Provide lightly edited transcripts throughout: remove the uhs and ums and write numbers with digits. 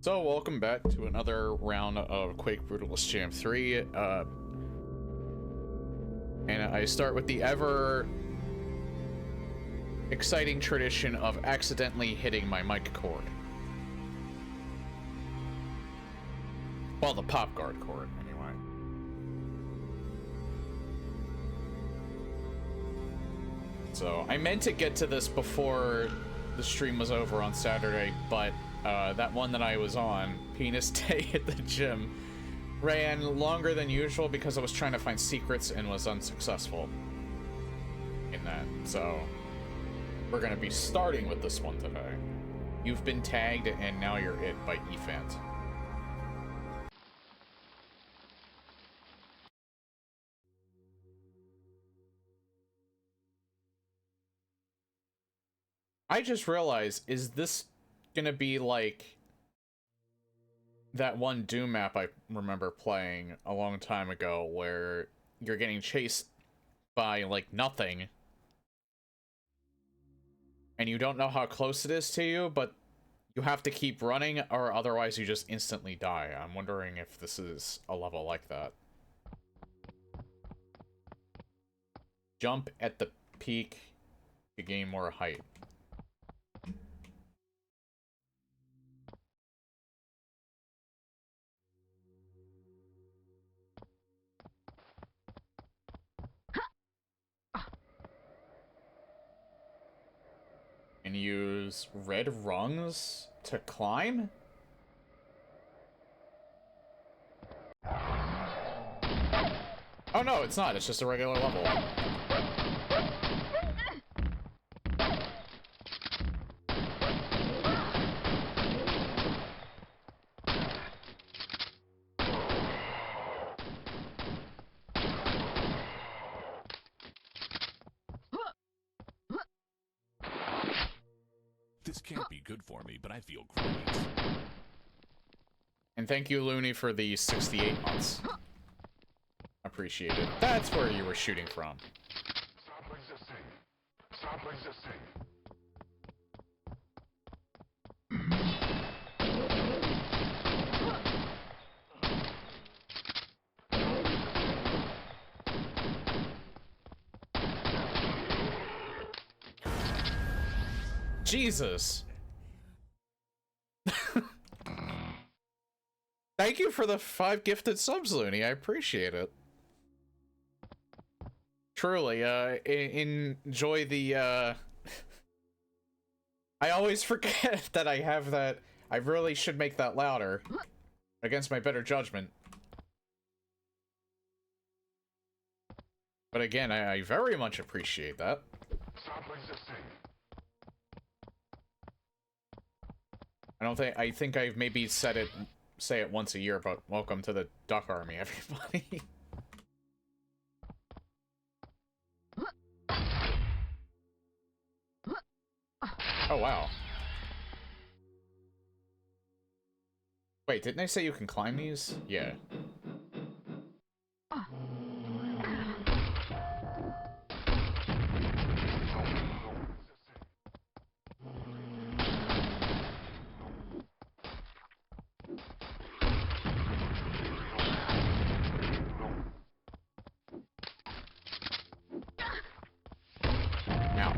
So, welcome back to another round of Quake Brutalist Jam 3. And I start with the ever exciting tradition of accidentally hitting my mic cord. Well, the pop guard cord, anyway. So, I meant to get to this before the stream was over on Saturday, but that one that I was on, Penis Day at the gym, ran longer than usual because I was trying to find secrets and was unsuccessful in that. So, we're going to be starting with this one today. You've been tagged and now you're it by Efant. I just realized, is this gonna be like that one Doom map I remember playing a long time ago where you're getting chased by like nothing and you don't know how close it is to you, but you have to keep running or otherwise you just instantly die. I'm wondering if this is a level like that. Jump at the peak to gain more height. And use red rungs to climb? Oh no, it's not. It's just a regular level. This can't be good for me, but I feel great. And thank you, Looney, for the 68 months. Appreciate it. That's where you were shooting from. Stop resisting. Stop resisting. Jesus. Thank you for the 5 gifted subs, Looney. I appreciate it. Truly, enjoy the, I always forget that I have that. I really should make that louder. Against my better judgment. But again, I very much appreciate that. Stop resisting. I think I've maybe say it once a year, but welcome to the Duck Army, everybody. Oh, wow. Wait, didn't I say you can climb these? Yeah. Now.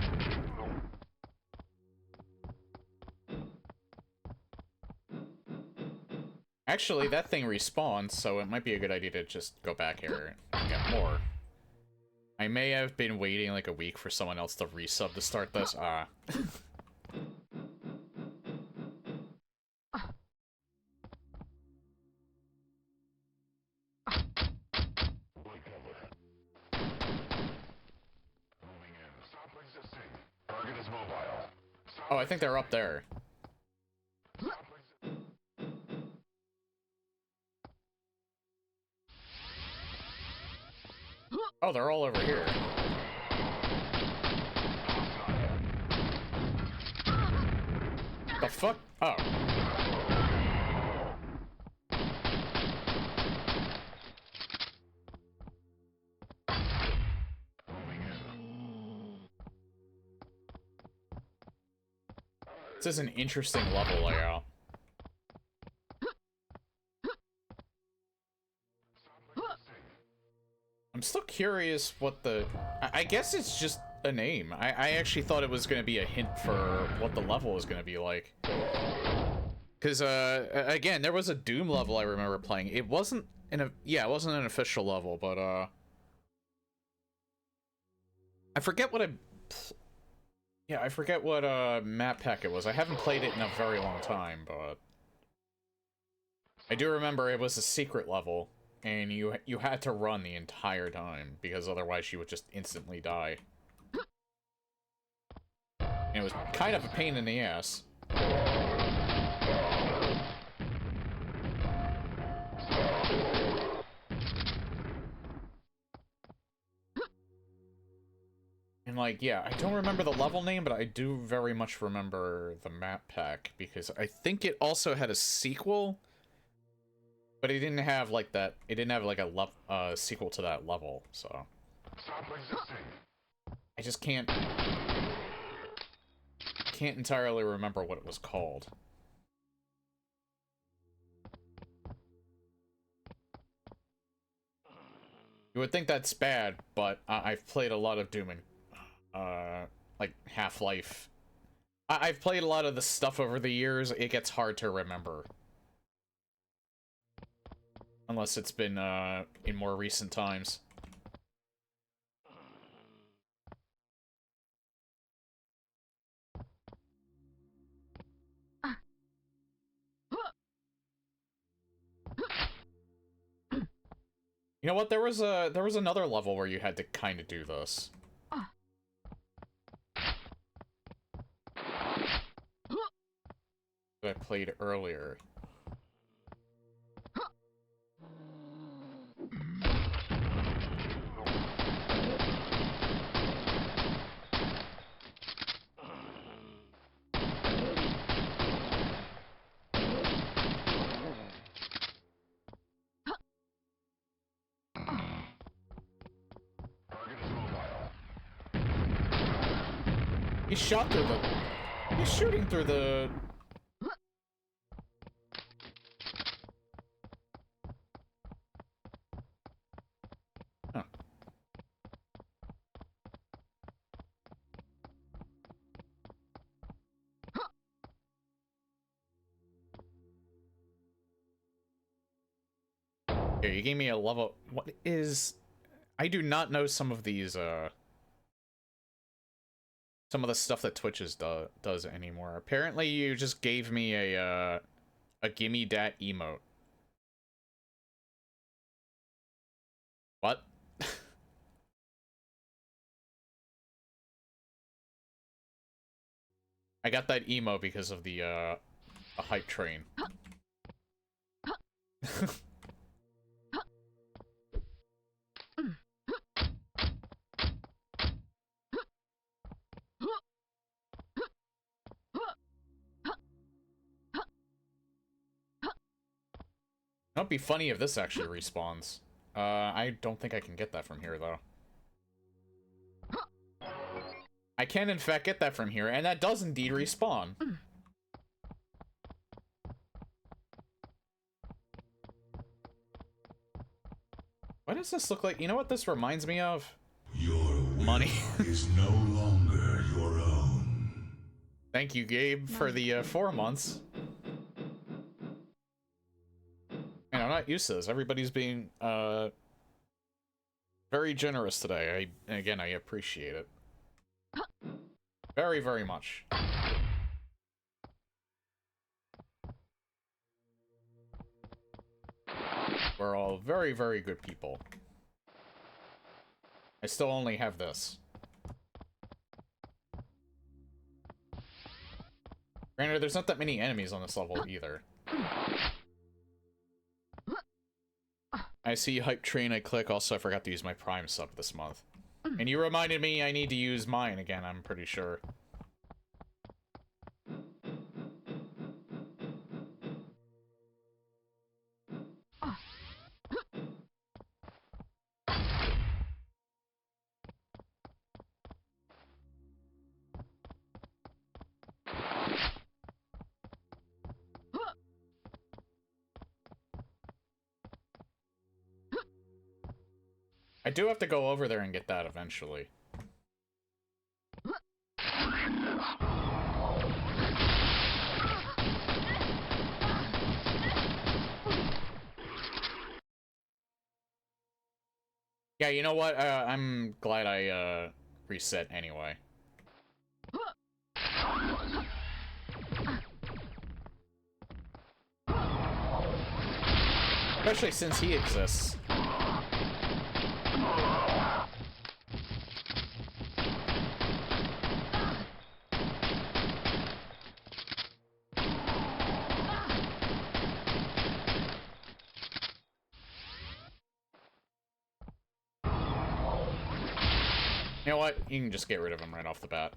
Actually, that thing respawns, so it might be a good idea to just go back here and get more. I may have been waiting like a week for someone else to resub to start this. Oh, I think they're up there. Oh, they're all over here. The fuck? Oh. This is an interesting level layout. I'm still curious what the... I guess it's just a name. I actually thought it was going to be a hint for what the level is going to be like. Because, again, there was a Doom level I remember playing. It wasn't it wasn't an official level, but, I forget what I forget what, map pack it was. I haven't played it in a very long time, but... I do remember it was a secret level, and you had to run the entire time, because otherwise you would just instantly die. And it was kind of a pain in the ass. And, like, yeah, I don't remember the level name, but I do very much remember the map pack, because I think it also had a sequel, but it didn't have, like, that... It didn't have, like, a sequel to that level, so... Stop existing. I just can't entirely remember what it was called. You would think that's bad, but I've played a lot of Doom and, like, Half-Life. I've played a lot of the stuff over the years. It gets hard to remember. Unless it's been, in more recent times. You know what? There was another level where you had to kind of do this. That I played earlier. Target is mobile. He shot through the... He's shooting through the... Huh. Here, you gave me a level... What is... I do not know some of these, some of the stuff that Twitches does anymore. Apparently, you just gave me a gimme dat emote. What? I got that emo because of the, a hype train. It'd be funny if this actually respawns. I don't think I can get that from here, though. I can, in fact, get that from here, and that does indeed respawn. Why does this look like... You know what this reminds me of? Your Money. is no longer your own. Thank you, Gabe, for the 4 months. Man, I'm not used to this. Everybody's being very generous today. Again, I appreciate it. Very, very much. We're all very, very good people. I still only have this. Granted, there's not that many enemies on this level either. I see hype train, I click. Also, I forgot to use my Prime sub this month. And you reminded me I need to use mine again, I'm pretty sure. I I do have to go over there and get that eventually. Yeah, you know what? I'm glad I reset anyway. Especially since he exists. You know what? You can just get rid of him right off the bat.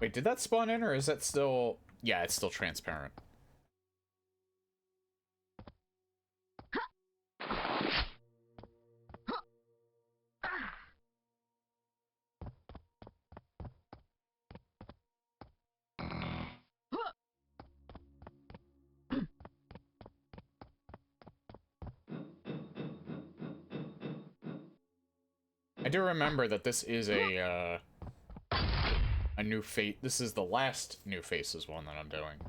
Wait, did that spawn in, or is that still... Yeah, it's still transparent. I do remember that this is a new fate. This is the last New Faces one that I'm doing.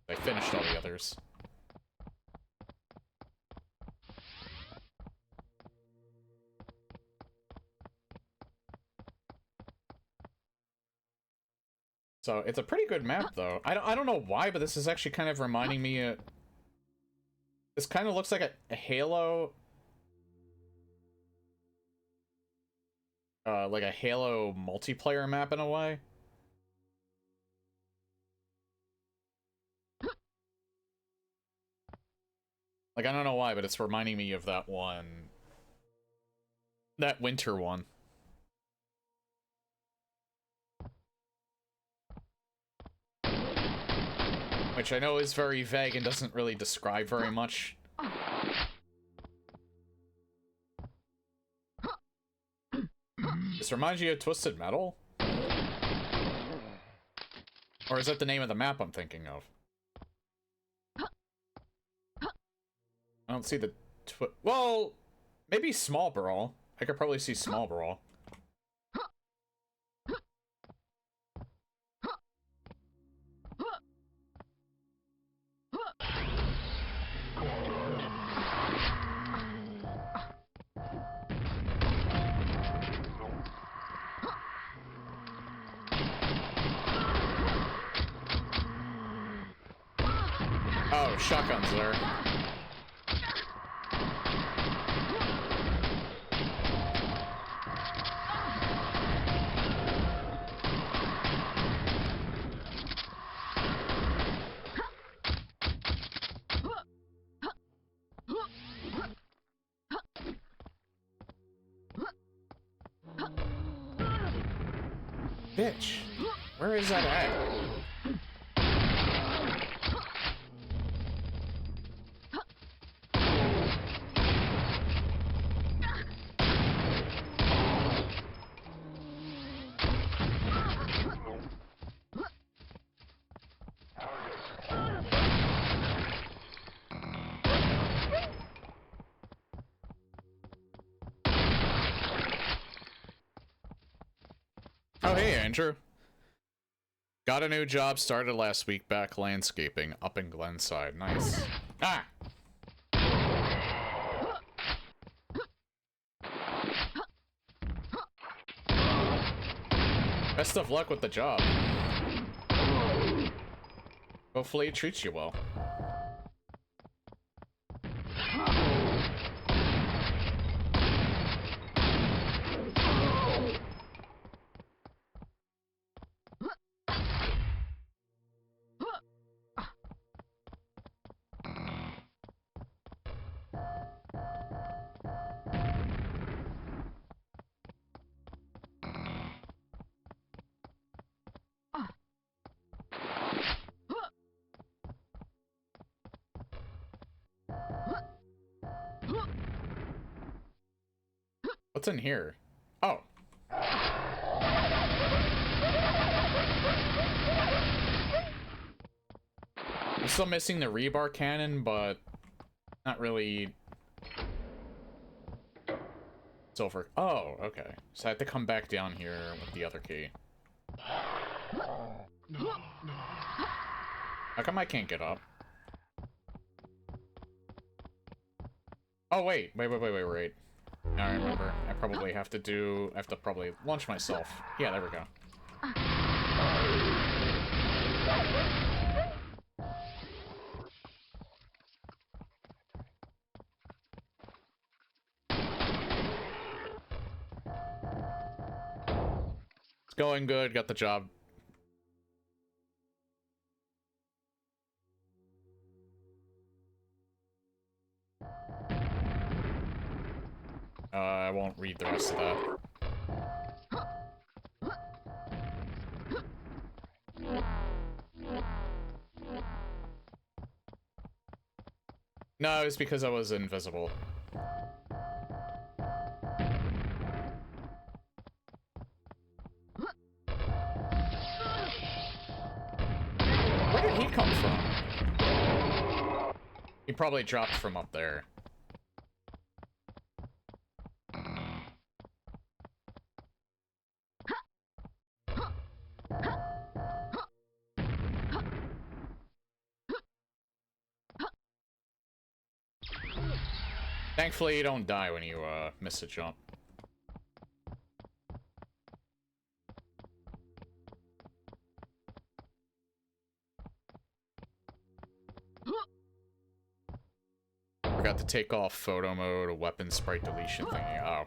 I finished all the others. So it's a pretty good map, though. I don't know why, but this is actually kind of reminding me. This kind of looks like a Halo. Like a Halo multiplayer map in a way. Like, I don't know why, but it's reminding me of that one. That winter one. Which I know is very vague and doesn't really describe very much. This reminds you of Twisted Metal? Or is that the name of the map I'm thinking of? I don't see the well, maybe Small Brawl. I could probably see Small Brawl. Oh, shotguns there. Bitch, where is that at? Oh, hey, Andrew. Got a new job, started last week, back landscaping, up in Glenside. Nice. Ah! Best of luck with the job. Hopefully it treats you well. What's in here? Oh. still missing the rebar cannon, but not really silver. Oh, okay. So I have to come back down here with the other key. How come I can't get up? Oh, wait. Wait. Now I remember. I probably have to probably launch myself. Yeah, there we go. It's going good. Got the job. I won't read the rest of that. No, it's because I was invisible. Where did he come from? He probably dropped from up there. Thankfully, you don't die when you, miss a jump. Forgot to take off photo mode, a weapon sprite deletion thingy. Oh.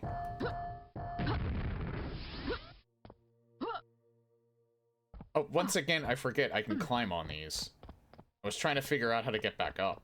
Oh, once again, I forget I can climb on these. I was trying to figure out how to get back up.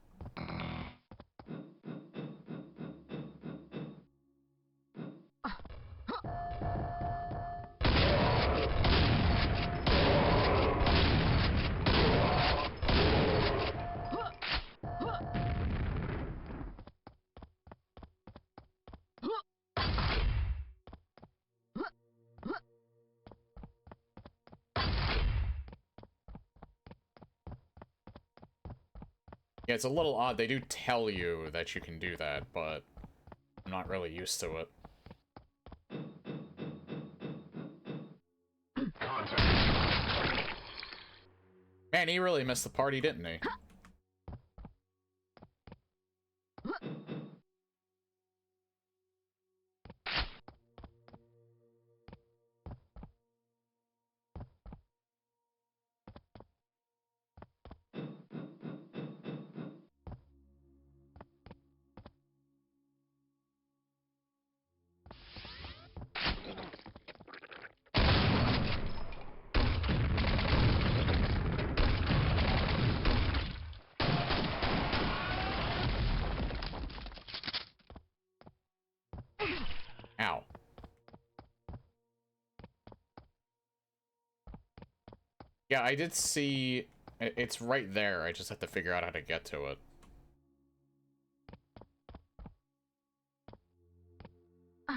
Yeah, it's a little odd. They do tell you that you can do that, but I'm not really used to it. Man, he really missed the party, didn't he? Ow. Yeah, I did see... It's right there. I just have to figure out how to get to it.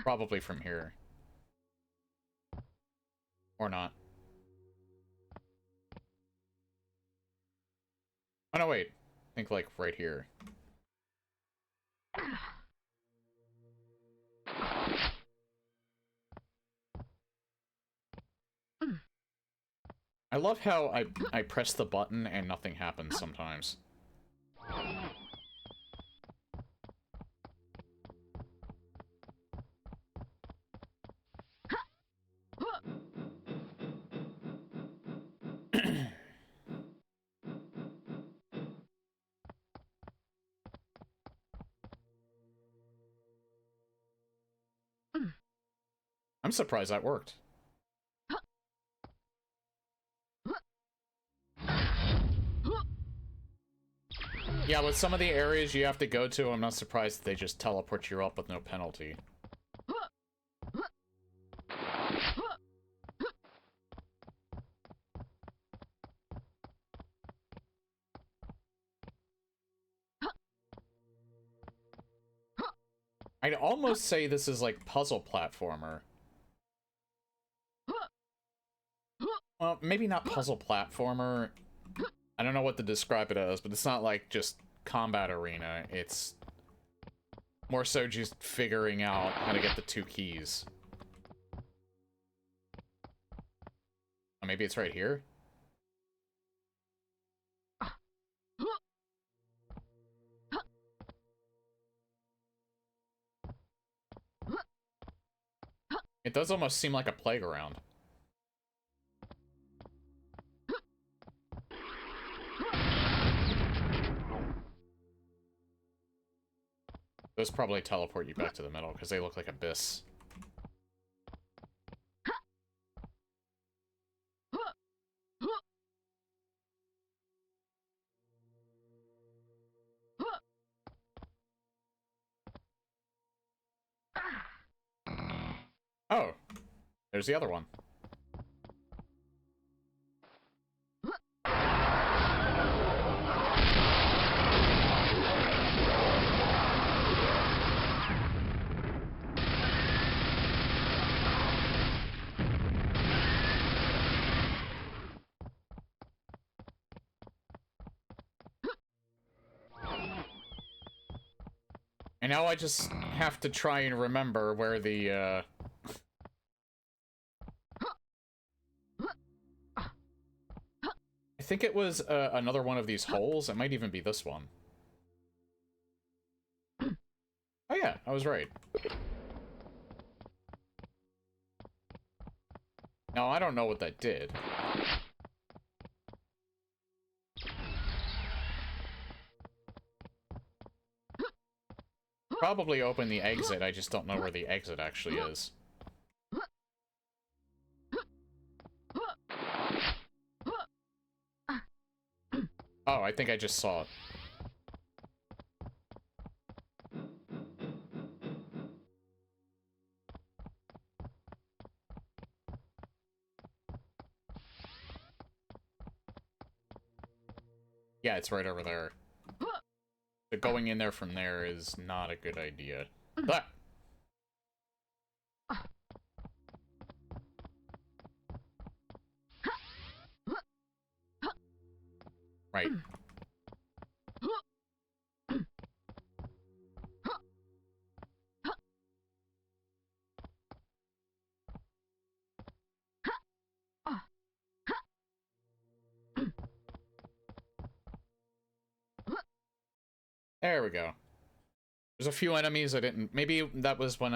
Probably from here. Or not. Oh, no, wait. I think, like, right here. I love how I press the button and nothing happens sometimes. I'm surprised that worked. Yeah, with some of the areas you have to go to, I'm not surprised that they just teleport you up with no penalty. I'd almost say this is like puzzle platformer. Well, maybe not puzzle platformer. I don't know what to describe it as, but it's not like just combat arena. It's more so just figuring out how to get the 2 keys. Oh, maybe it's right here? It does almost seem like a playground. Those probably teleport you back to the middle, because they look like abyss. Oh, there's the other one. And now I just have to try and remember where the, I think it was another one of these holes. It might even be this one. Oh yeah, I was right. Now, I don't know what that did. Probably open the exit, I just don't know where the exit actually is. Oh, I think I just saw it. Yeah, it's right over there. But going in there from there is not a good idea. But right. There we go. There's a few enemies I didn't... Maybe that was when,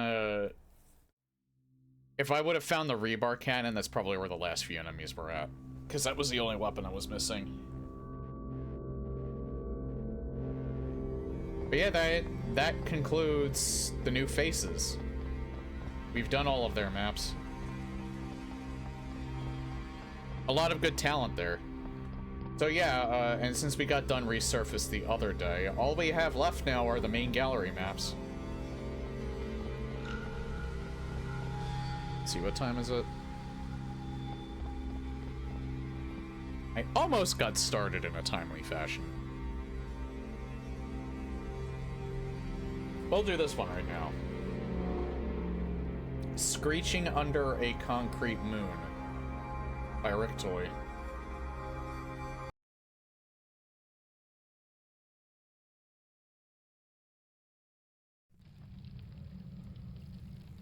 if I would have found the rebar cannon, that's probably where the last few enemies were at. Because that was the only weapon I was missing. But yeah, that concludes the new faces. We've done all of their maps. A lot of good talent there. So yeah, and since we got done resurfaced the other day, all we have left now are the main gallery maps. Let's see, what time is it? I almost got started in a timely fashion. We'll do this one right now. Screeching Under a Concrete Moon by Riktoi.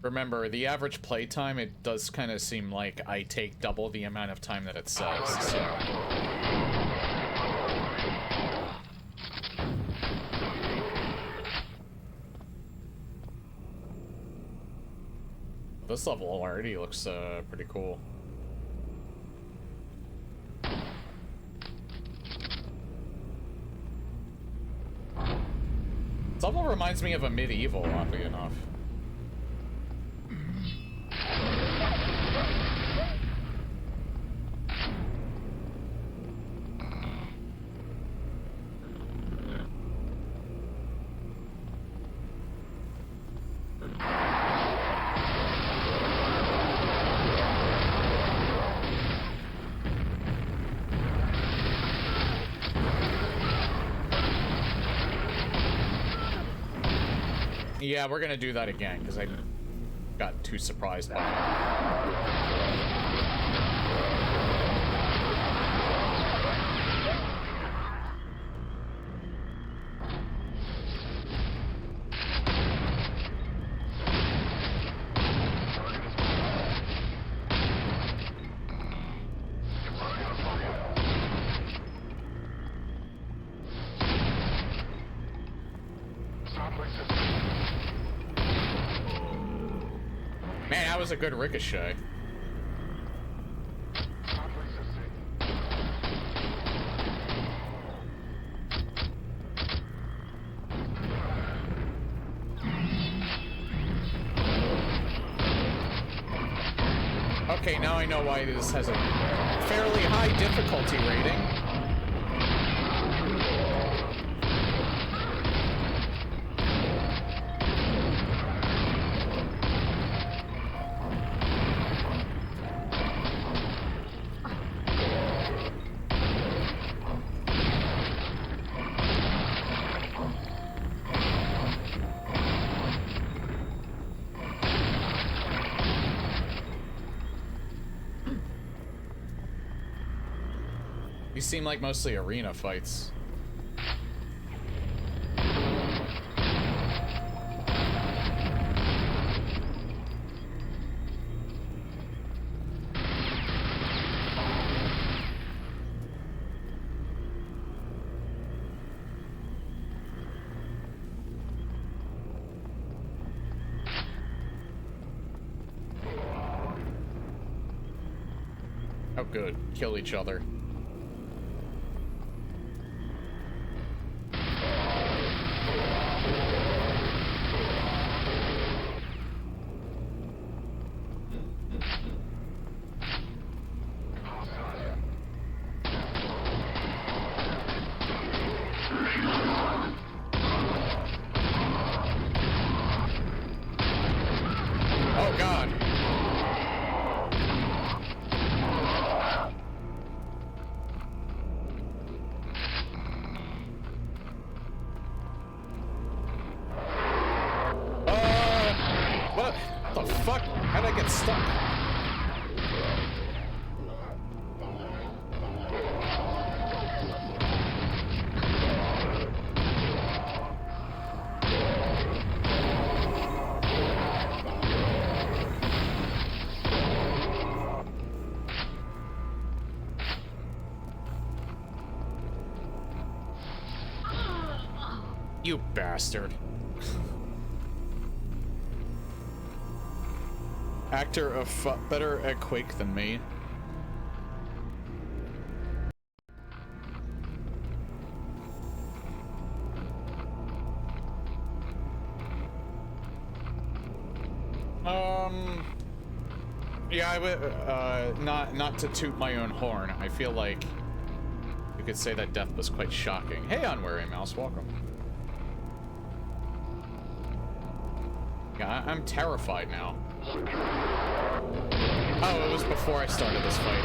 Remember, the average playtime, it does kind of seem like I take double the amount of time that it says, so... This level already looks pretty cool. This level reminds me of a medieval, oddly enough. Yeah, we're gonna do that again, because I got too surprised by it. was a good ricochet. Stop resisting. Okay, now I know why this has a fairly high difficulty rating. These seem like mostly arena fights. Oh, good. Kill each other. Oh, God. What the fuck? How'd I get stuck? You bastard. Actor of better at Quake than me. Yeah, I would, not to toot my own horn. I feel like you could say that death was quite shocking. Hey, Unwary Mouse, welcome. Yeah, I'm terrified now. Oh, it was before I started this fight.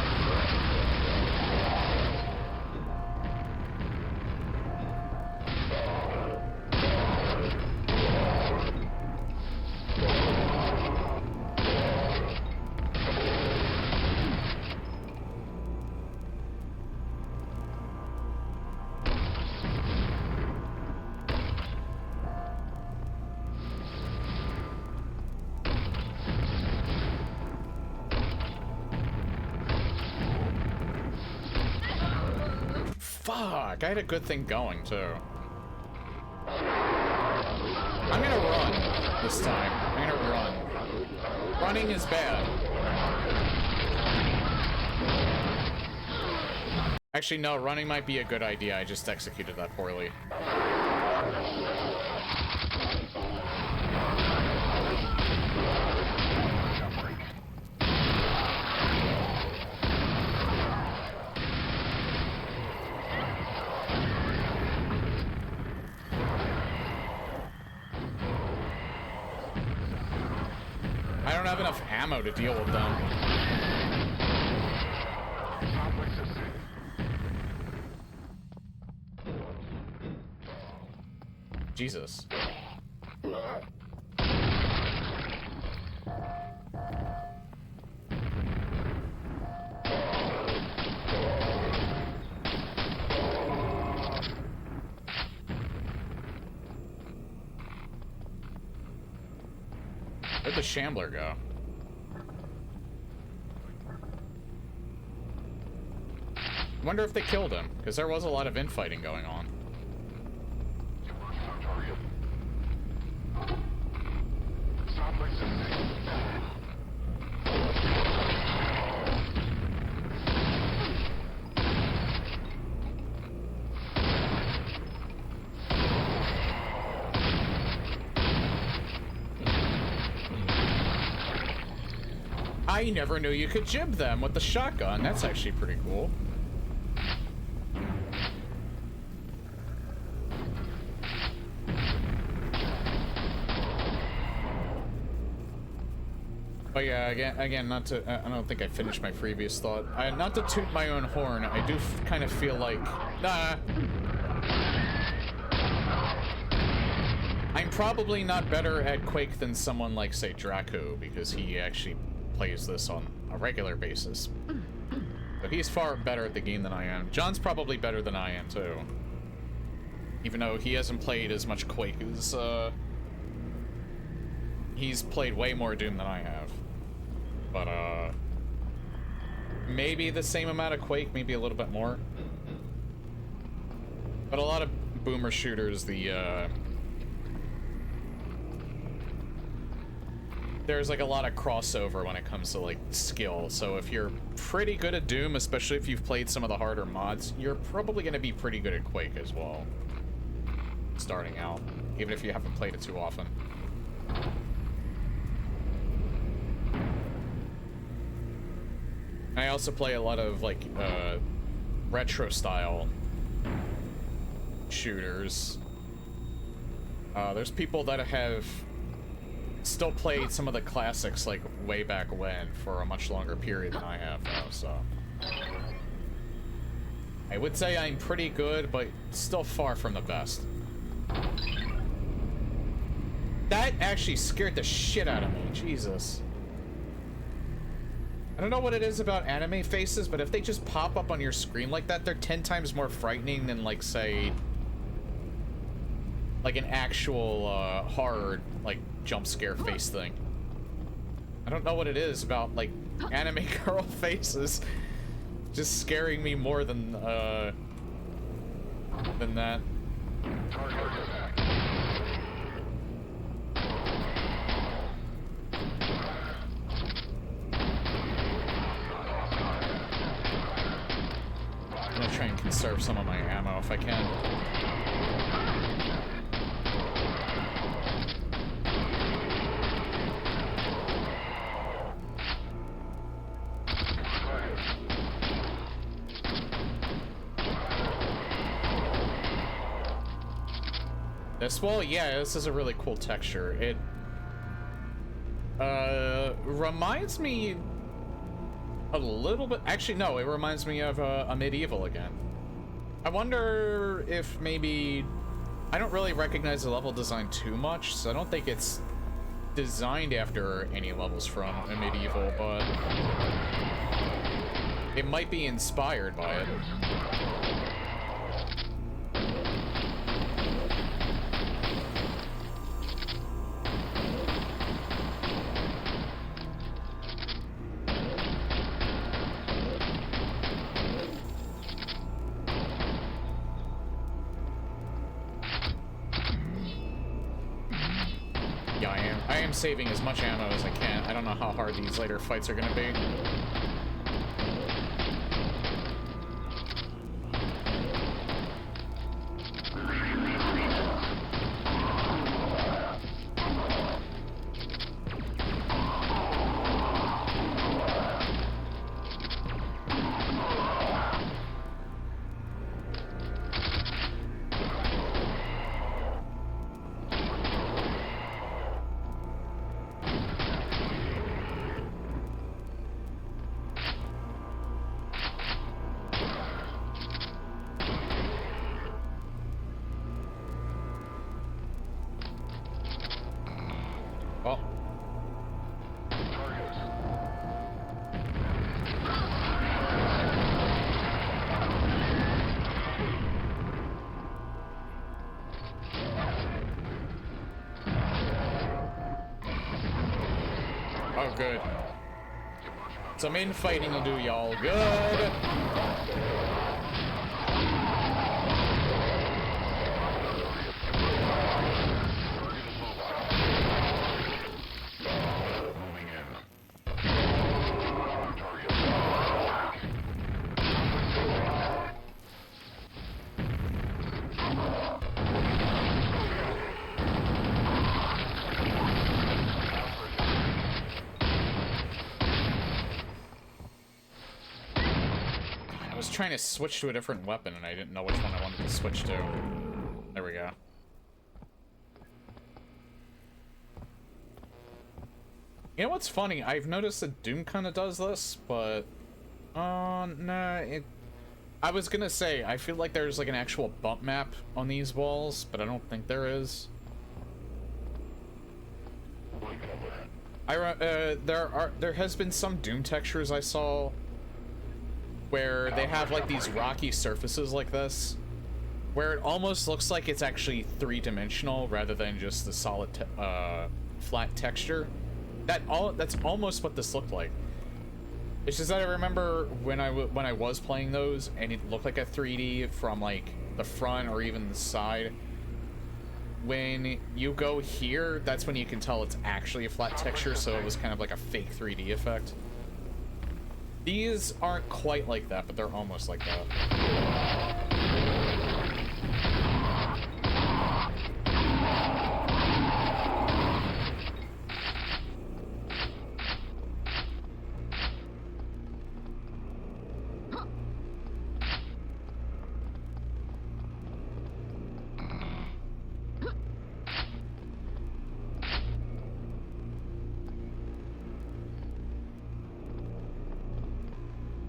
Fuck, I had a good thing going, too. I'm gonna run this time. I'm gonna run. Running is bad. Actually, no, running might be a good idea. I just executed that poorly. I don't have enough ammo to deal with them. Jesus. Where'd the Shambler go? I wonder if they killed him, because there was a lot of infighting going on. I never knew you could jib them with the shotgun. That's actually pretty cool. But yeah, again, not to, I don't think I finished my previous thought. Not to toot my own horn, I do kind of feel like, I'm probably not better at Quake than someone like, say, Draco, because he actually plays this on a regular basis. So he's far better at the game than I am. John's probably better than I am, too. Even though he hasn't played as much Quake as, he's played way more Doom than I have. But, maybe the same amount of Quake, maybe a little bit more. But a lot of boomer shooters, there's like a lot of crossover when it comes to like skill. So if you're pretty good at Doom, especially if you've played some of the harder mods, you're probably going to be pretty good at Quake as well. Starting out, even if you haven't played it too often. I also play a lot of like retro style shooters. There's people that have still played some of the classics like way back when for a much longer period than I have though, so I would say I'm pretty good, but still far from the best. That actually scared the shit out of me. Jesus. I don't know what it is about anime faces, but if they just pop up on your screen like that, they're 10 times more frightening than, like, say, like an actual horror, like, jump scare face thing. I don't know what it is about, like, anime girl faces just scaring me more than that. I'm gonna try and conserve some of my ammo if I can. This wall, yeah, this is a really cool texture. It reminds me a little bit. Actually, no, it reminds me of a Medieval again. I wonder if maybe I don't really recognize the level design too much, so I don't think it's designed after any levels from a Medieval, but it might be inspired by it. Saving as much ammo as I can. I don't know how hard these later fights are gonna be. Oh, good. Some infighting will do y'all good. was trying to switch to a different weapon and I didn't know which one I wanted to switch to. There we go. You know what's funny? I've noticed that Doom kind of does this, but... nah, I was gonna say, I feel like there's like an actual bump map on these walls, but I don't think there is. There has been some Doom textures I saw where they have like these rocky surfaces like this, where it almost looks like it's actually three-dimensional rather than just the solid flat texture. That's almost what this looked like. It's just that I remember when I was playing those and it looked like a 3D from like the front or even the side. When you go here, that's when you can tell it's actually a flat texture, so it was kind of like a fake 3D effect. These aren't quite like that, but they're almost like that.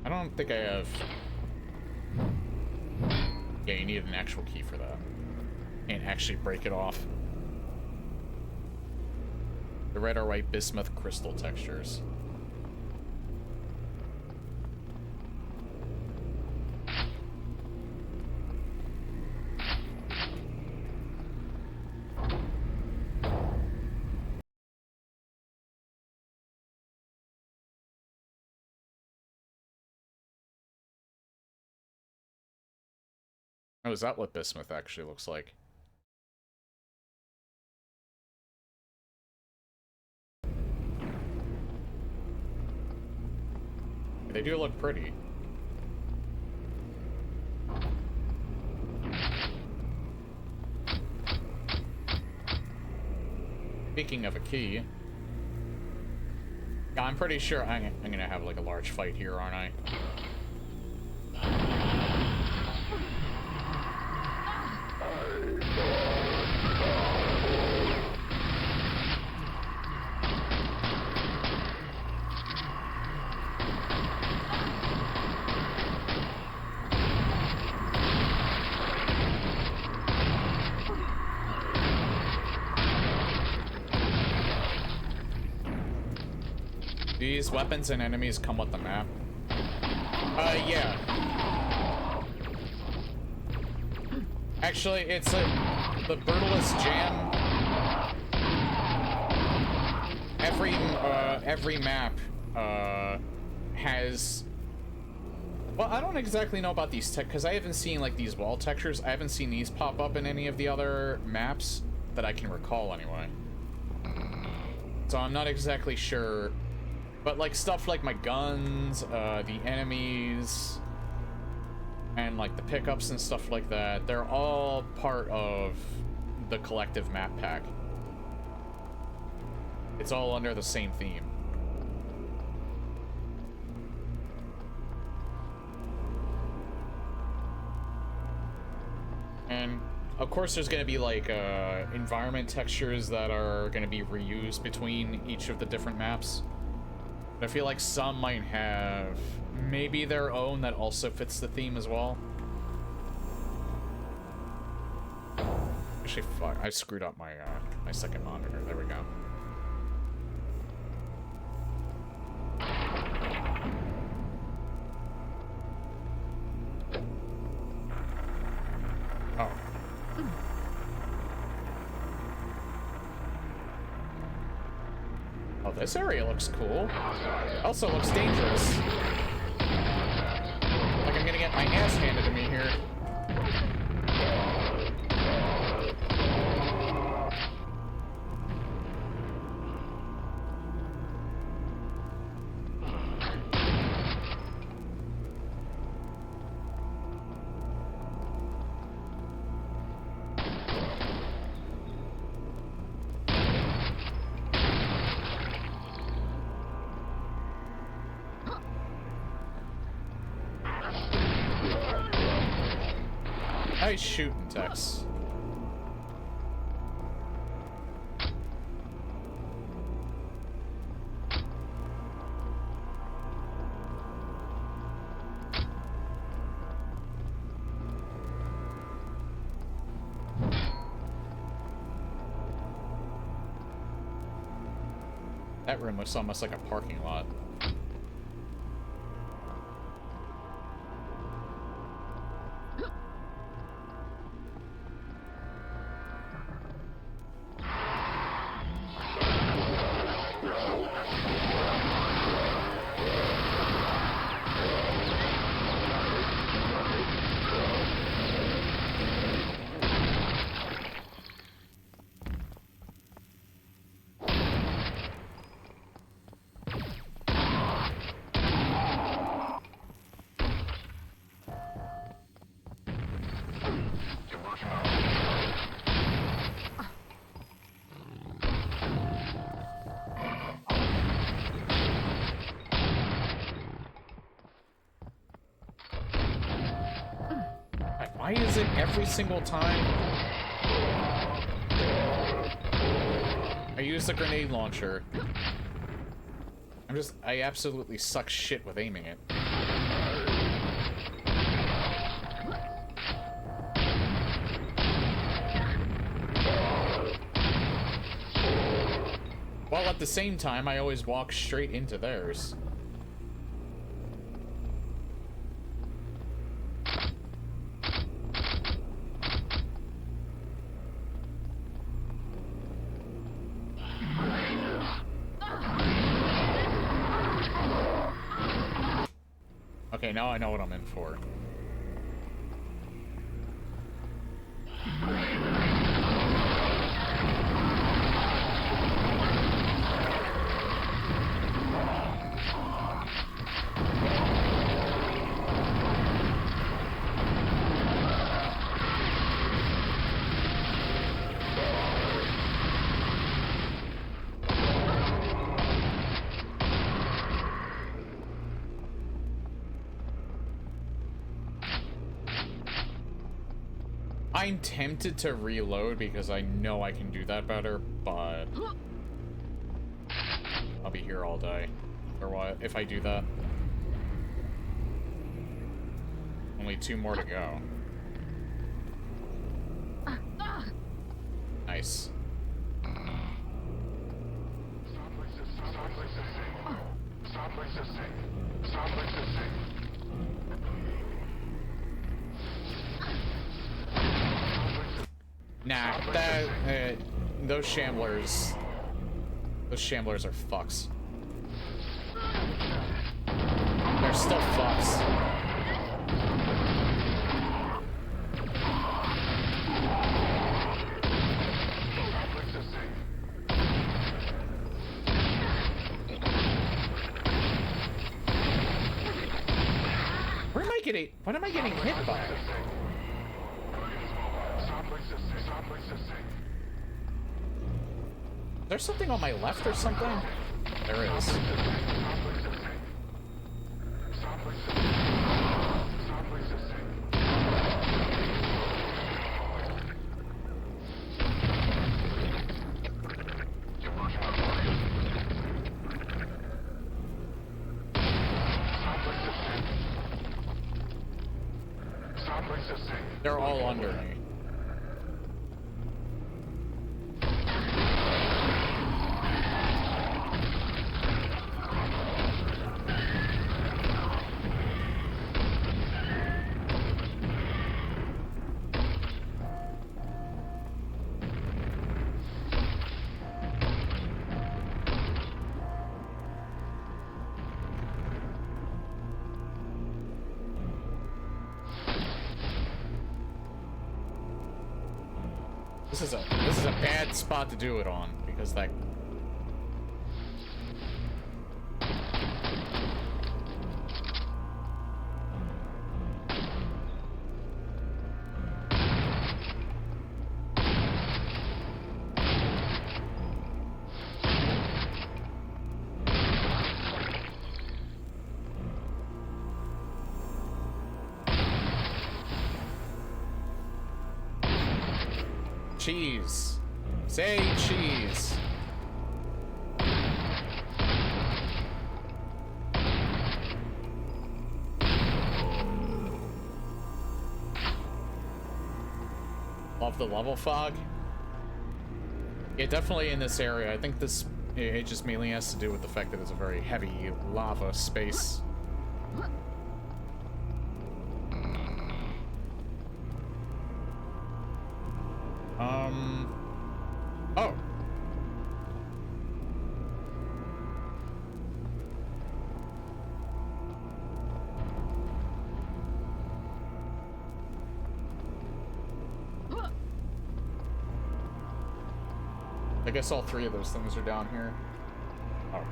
I don't think I have... Yeah, you need an actual key for that. And actually break it off. The red or white bismuth crystal textures. Oh, is that what bismuth actually looks like? They do look pretty. Speaking of a key, yeah, I'm pretty sure I'm gonna have like a large fight here, aren't I? These weapons and enemies come with the map. Yeah. Actually, it's the Brutalist Jam. Every map has... Well, I don't exactly know about these because I haven't seen like these wall textures. I haven't seen these pop up in any of the other maps that I can recall anyway. So I'm not exactly sure. But like stuff like my guns, the enemies, and like the pickups and stuff like that, they're all part of the collective map pack. It's all under the same theme. And of course there's going to be like environment textures that are going to be reused between each of the different maps. I feel like some might have maybe their own that also fits the theme as well. Actually, fuck, I screwed up my my second monitor. There we go. Oh. Oh, this area looks cool. Also looks dangerous. Like I'm gonna get my ass handed to me here. guy's shooting, Tex. That room looks almost like a parking lot. Why is it every single time I use the grenade launcher? I absolutely suck shit with aiming it. While at the same time, I always walk straight into theirs. Okay, now I know what I'm in for. I'm tempted to reload because I know I can do that better, but I'll be here all day. Or what if I do that? Only 2 more to go. Nice. Stop resisting. Stop resisting. Nah, those shamblers are fucks. They're still fucks. What am I getting hit by? There's something on my left or something? There is. They're all under me. This is a bad spot to do it on because that. Cheese. Say cheese. Love the level fog. Yeah, definitely in this area. I think this, it just mainly has to do with the fact that it's a very heavy lava space. Oh. I guess all three of those things are down here. Oh.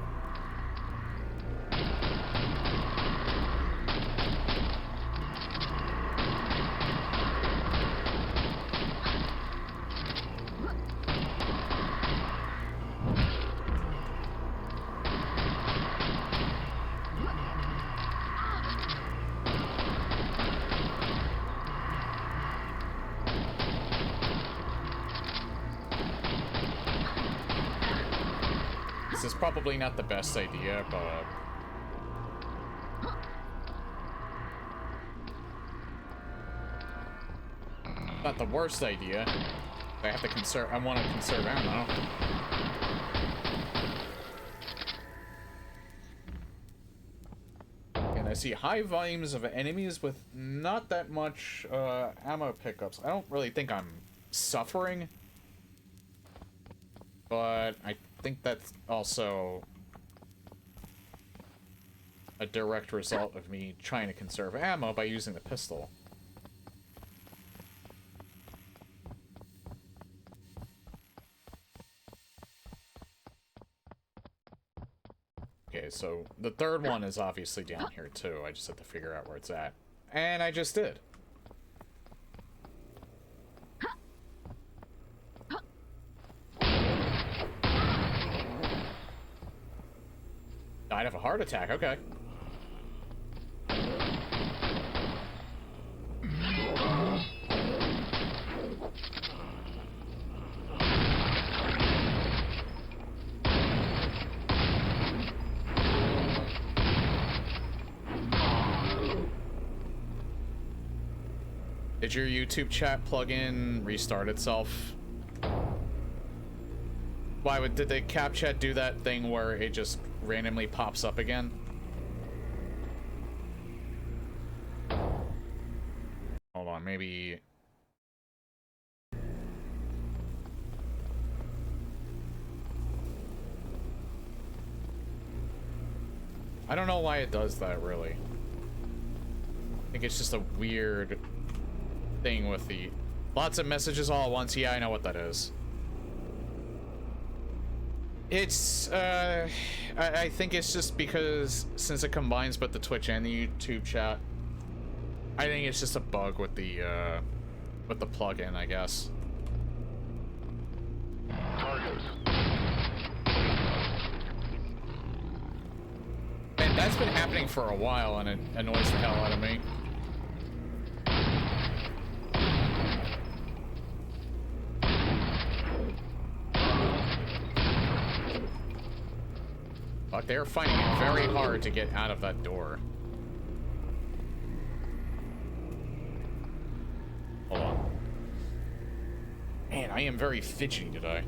This is probably not the best idea, but... not the worst idea. I have to conserve... I want to conserve ammo. And I see high volumes of enemies with not that much ammo pickups. I don't really think I'm suffering. But I think that's also a direct result of me trying to conserve ammo by using the pistol. Okay, so the third one is obviously down here too. I just have to figure out where it's at. And I just did. Died of a heart attack, okay. Did your YouTube chat plugin restart itself? Why would, did the cap chat do that thing where it just randomly pops up again? Hold on, maybe... I don't know why it does that, really. I think it's just a weird thing with the... lots of messages all at once. Yeah, I know what that is. It's, I think it's just because since it combines both the Twitch and the YouTube chat, I think it's just a bug with the plugin, I guess. Target. And that's been happening for a while, and it annoys the hell out of me. But they're finding it very hard to get out of that door. Hold on. Man, I am very fidgety today.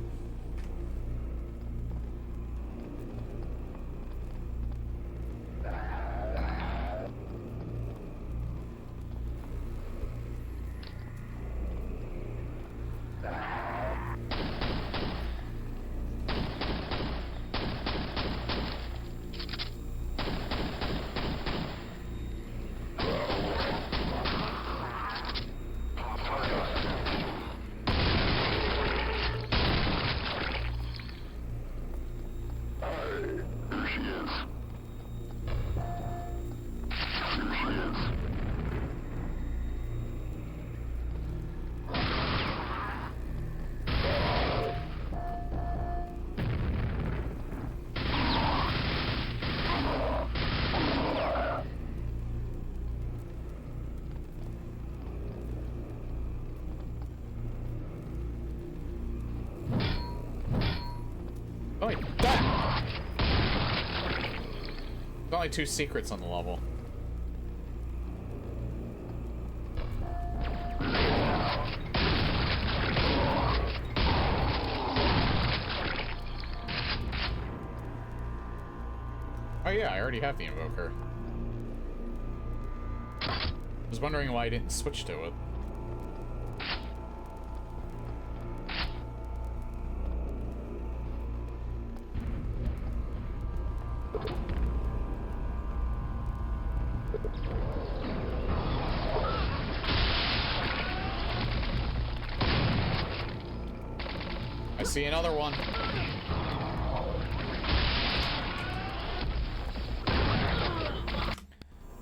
only 2 secrets on the level. Oh yeah, I already have the invoker. I was wondering why I didn't switch to it. I see another one.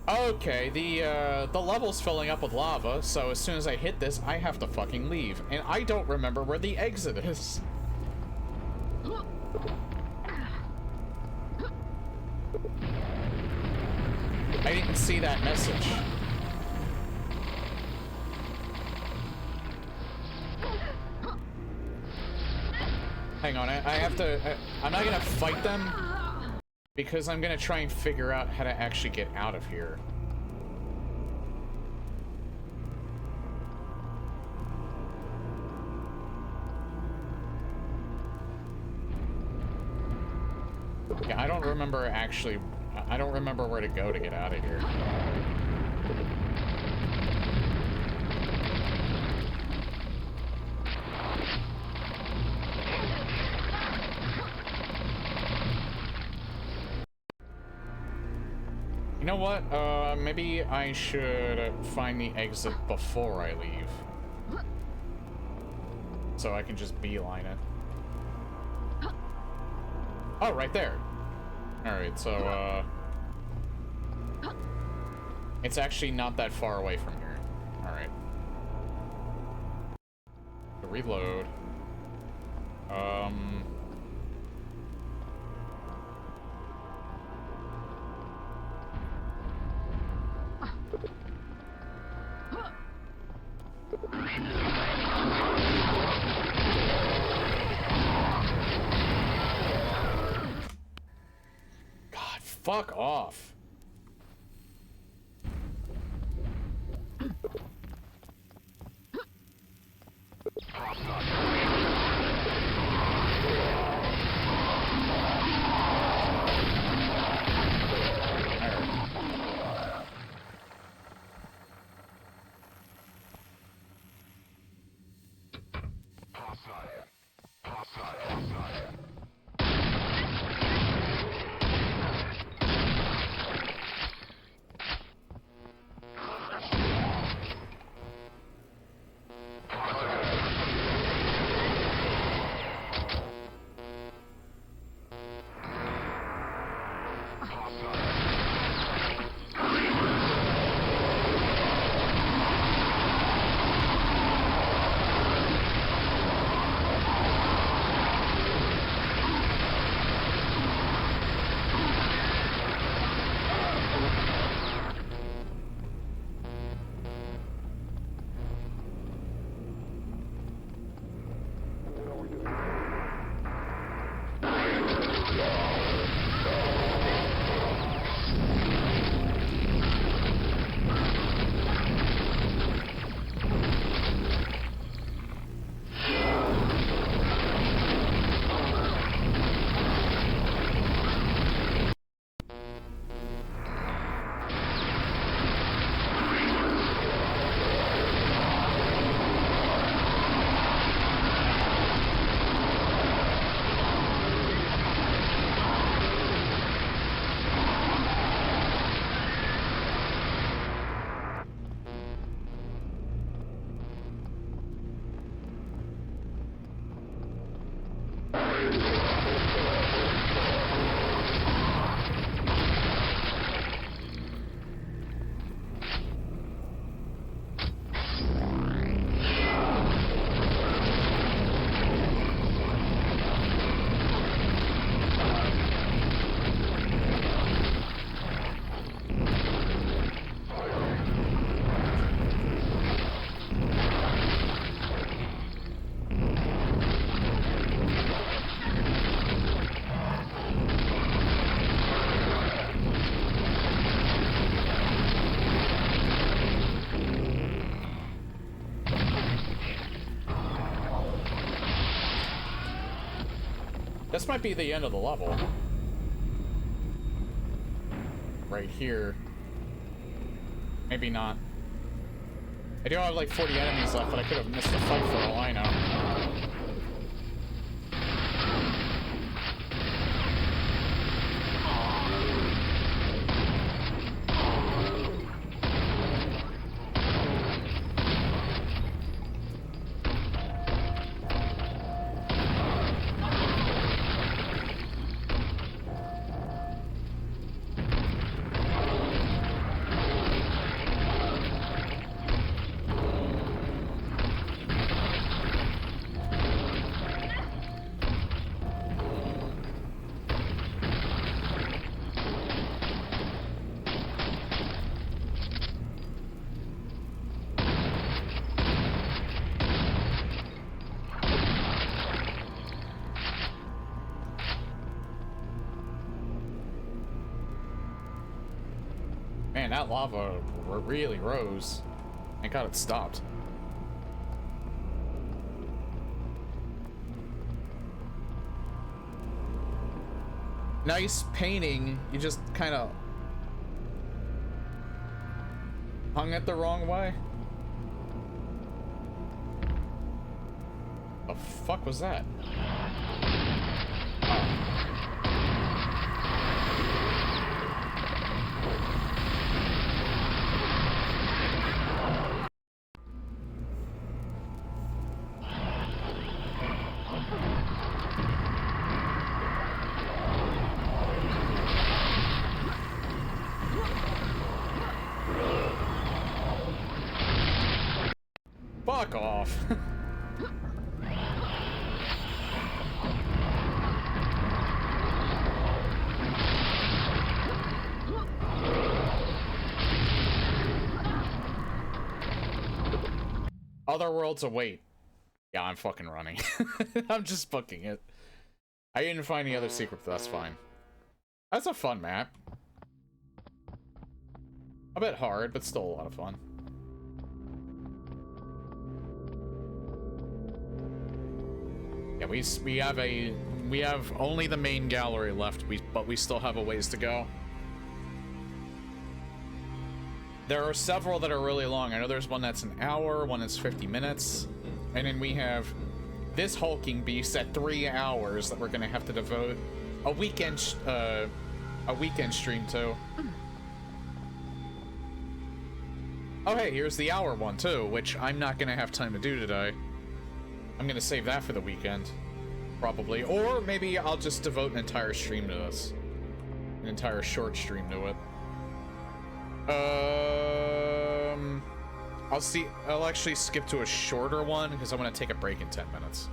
Okay, the level's filling up with lava, so as soon as I hit this, I have to fucking leave. And I don't remember where the exit is. I didn't see that message. Hang on, I have to... I'm not gonna fight them, because I'm gonna try and figure out how to actually get out of here. Yeah, I don't remember actually... I don't remember where to go to get out of here. You know what? Maybe I should find the exit before I leave. So I can just beeline it. Oh, right there. Alright, so, it's actually not that far away from here. Alright. Reload. God, fuck off. This might be the end of the level. Right here. Maybe not. I do have like 40 enemies left, but I could have missed the fight for all I know. Man, that lava really rose. Thank God it stopped. Nice painting. You just kind of hung it the wrong way. The fuck was that? Oh. Fuck off. Other worlds await. Yeah, I'm fucking running. I'm just booking it. I didn't find any other secret, but that's fine. That's a fun map. A bit hard, but still a lot of fun. Yeah, we have only the main gallery left, but we still have a ways to go. There are several that are really long. I know there's one that's an hour, one that's 50 minutes, and then we have this hulking beast at 3 hours that we're gonna have to devote a weekend stream to. Oh hey, here's the hour one too, which I'm not gonna have time to do today. I'm gonna save that for the weekend, probably. Or maybe I'll just devote an entire stream to this. An entire short stream to it. I'll actually skip to a shorter one, because I'm gonna take a break in 10 minutes.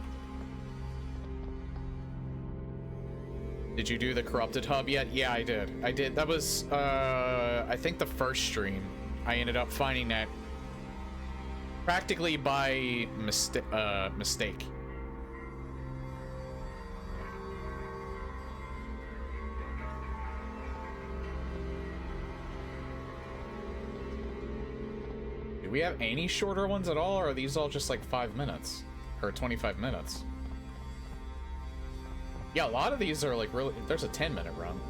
Did you do the Corrupted Hub yet? Yeah, I did. I did. That was, I think the first stream. I ended up finding that practically by mistake. Do we have any shorter ones at all, or are these all just like 5 minutes? Or 25 minutes? Yeah, a lot of these are like really... There's a 10-minute run.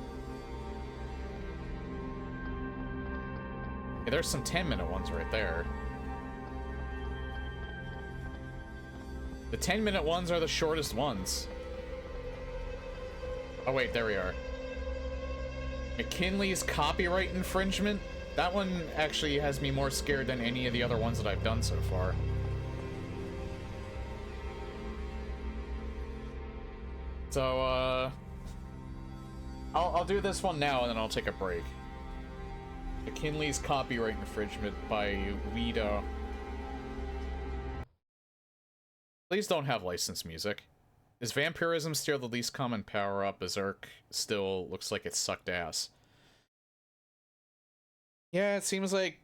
Yeah, there's some 10-minute ones right there. The 10-minute ones are the shortest ones. Oh wait, there we are. McKinley's copyright infringement. That one actually has me more scared than any of the other ones that I've done so far. So, I'll do this one now and then I'll take a break. McKinley's copyright infringement by Wiedo. Please don't have licensed music. Is vampirism still the least common power-up? Berserk still looks like it sucked ass. Yeah, it seems like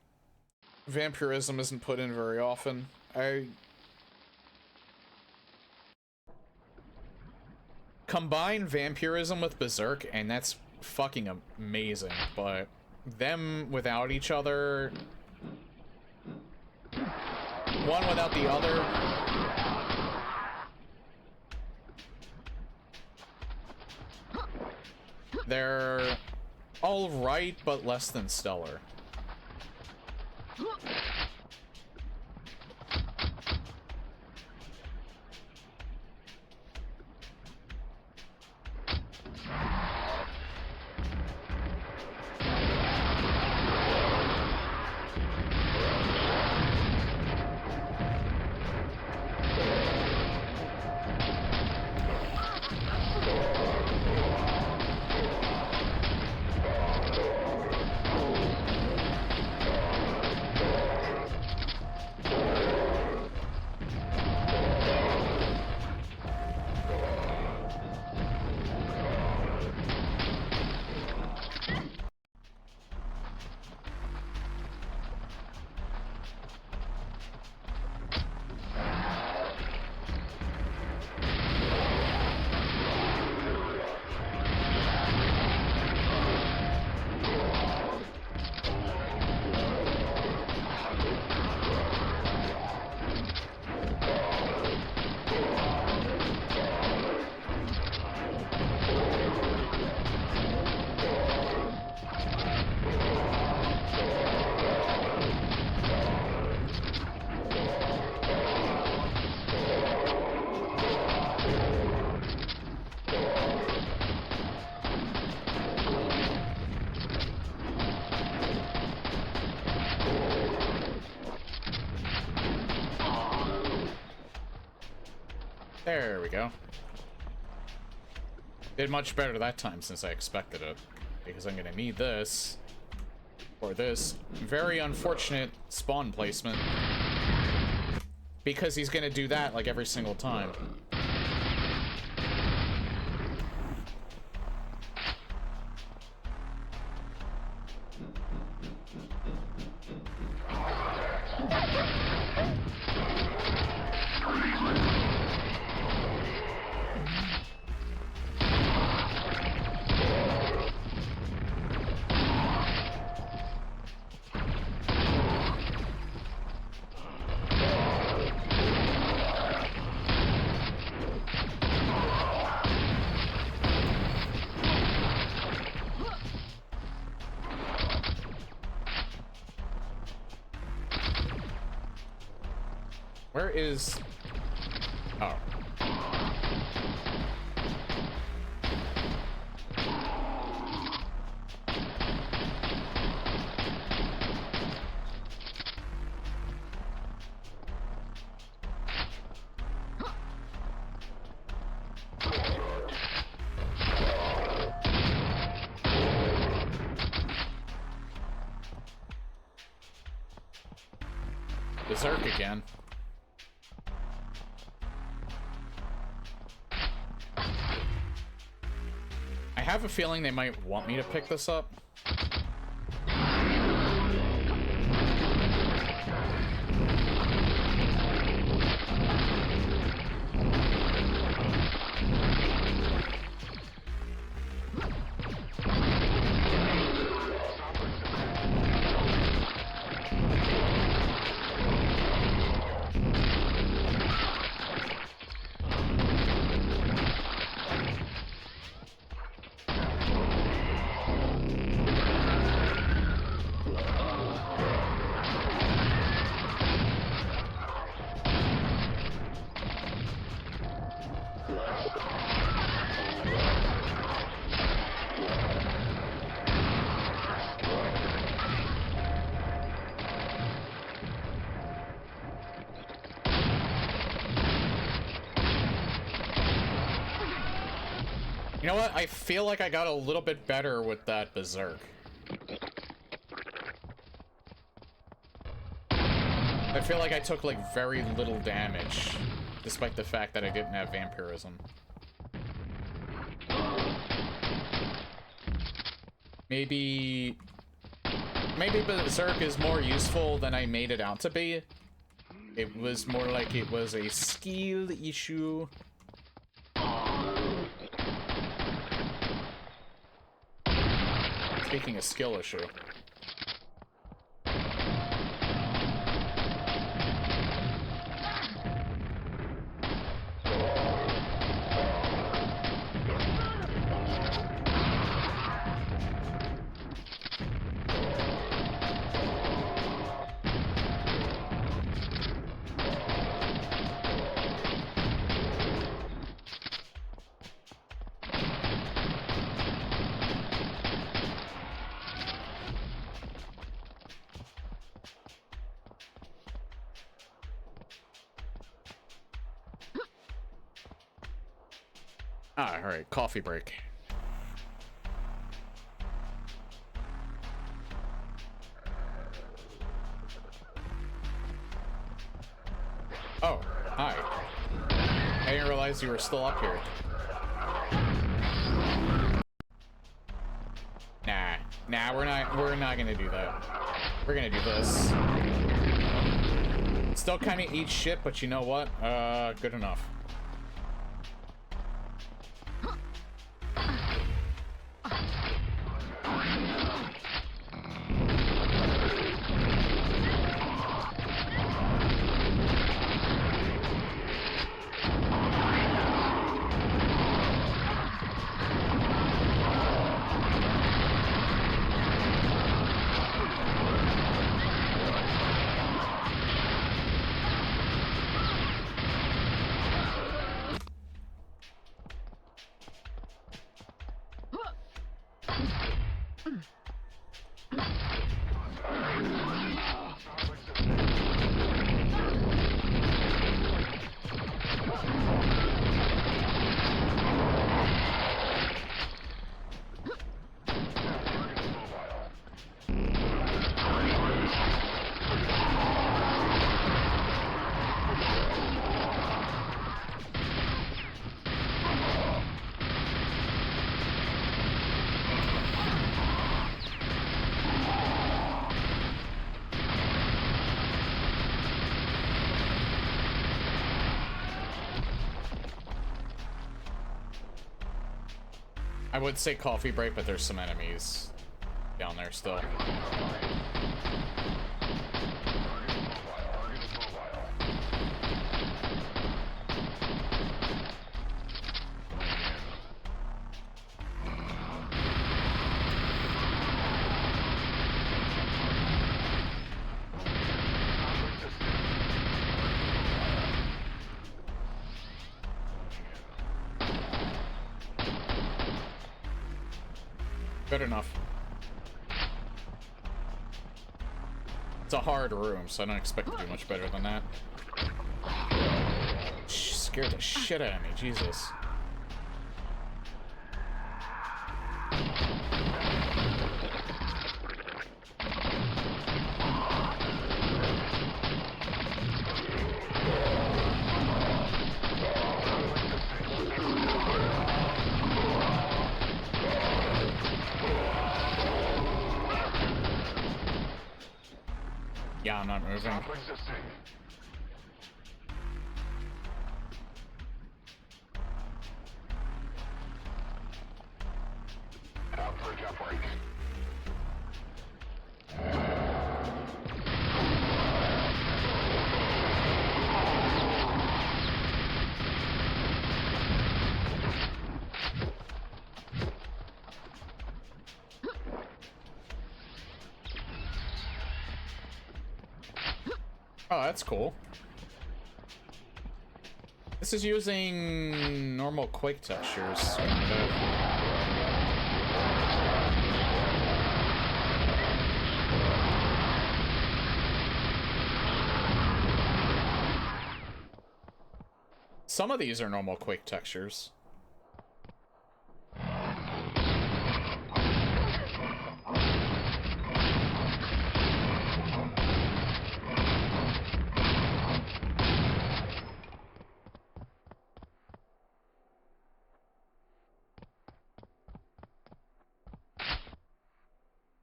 vampirism isn't put in very often. Combine vampirism with Berserk, and that's fucking amazing, but them without each other, one without the other, They're all right, but less than stellar. There we go. Did much better that time since I expected it. Because I'm gonna need this. Or this very unfortunate spawn placement. Because he's gonna do that like every single time. Where is... Oh. Berserk again. I have a feeling they might want me to pick this up. You know what? I feel like I got a little bit better with that Berserk. I feel like I took, like, very little damage, despite the fact that I didn't have Vampirism. Maybe Berserk is more useful than I made it out to be. It was more like it was a skill issue. Speaking of skill issue. Ah, alright, coffee break. Oh, hi. I didn't realize you were still up here. Nah, we're not gonna do that. We're gonna do this. Still kinda eat shit, but you know what? Good enough. I would say coffee break, but there's some enemies down there still. Good enough. It's a hard room, so I don't expect to do much better than that. Scared the shit out of me, Jesus. Yeah, I'm not moving. Stop resisting. Outbreak. Oh, that's cool. This is using normal Quake textures. Some of these are normal Quake textures.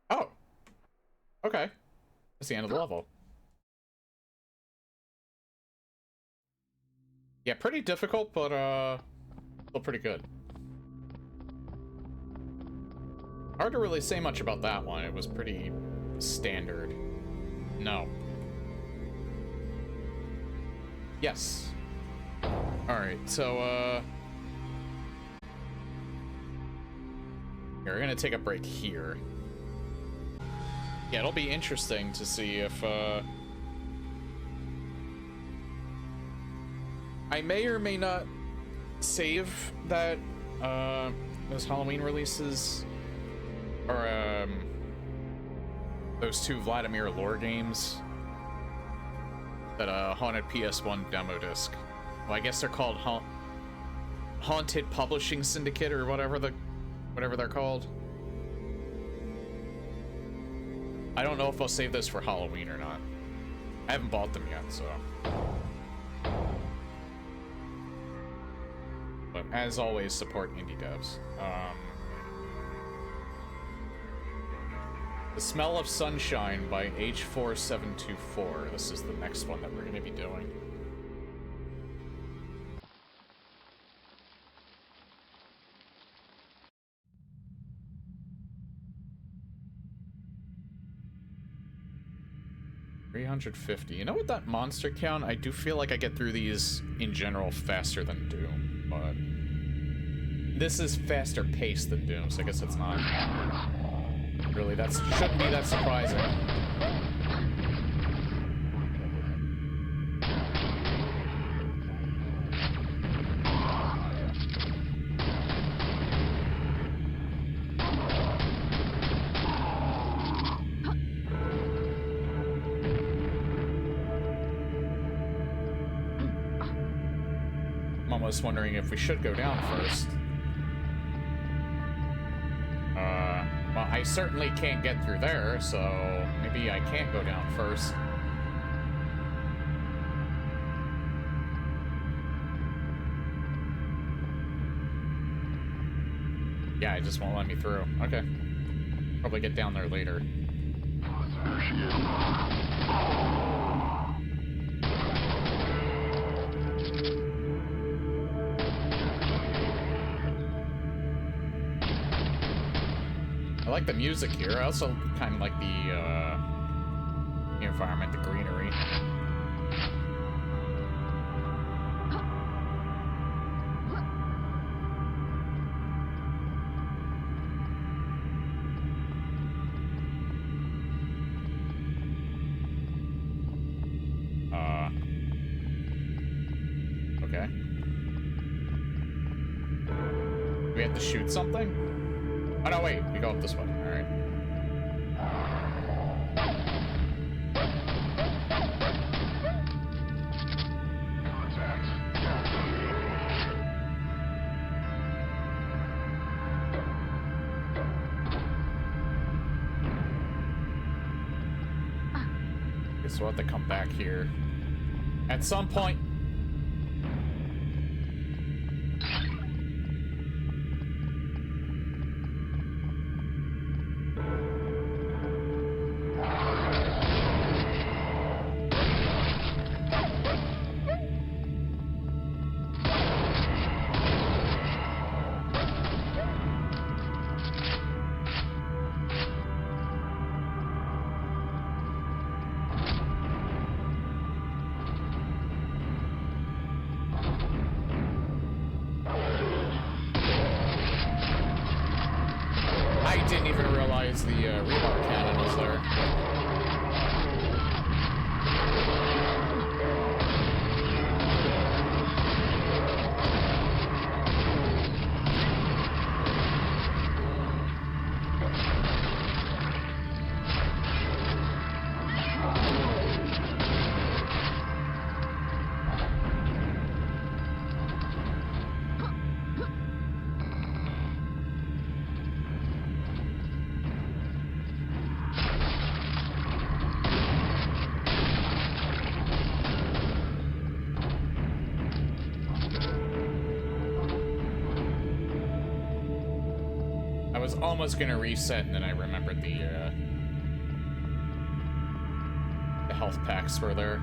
Oh. Okay. That's the end of the level. Yeah, pretty difficult, but still pretty good. Hard to really say much about that one. It was pretty standard. No. Yes. Alright, so here, we're gonna take a break here. Yeah, it'll be interesting to see if I may or may not save that those Halloween releases, or those two Vladimir lore games, that haunted PS1 demo disc. Well, I guess they're called Haunted Publishing Syndicate or whatever they're called. I don't know if I'll save this for Halloween or not. I haven't bought them yet, so. But as always, support indie devs. The Smell of Sunshine by H4724. This is the next one that we're going to be doing. $350. You know what, that monster count? I do feel like I get through these in general faster than Doom, but this is faster paced than Doom, so I guess it's not really, that shouldn't be that surprising. I'm almost wondering if we should go down first. Well, I certainly can't get through there, so maybe I can't go down first. Yeah, it just won't let me through. Okay. Probably get down there later. There she is. I like the music here. I also kind of like the environment, the greenery. Okay. Do we have to shoot something? Oh, no, wait. We go up this way. All right. Contact. Guess we'll have to come back here at some point. Almost gonna reset, and then I remembered the health packs were there.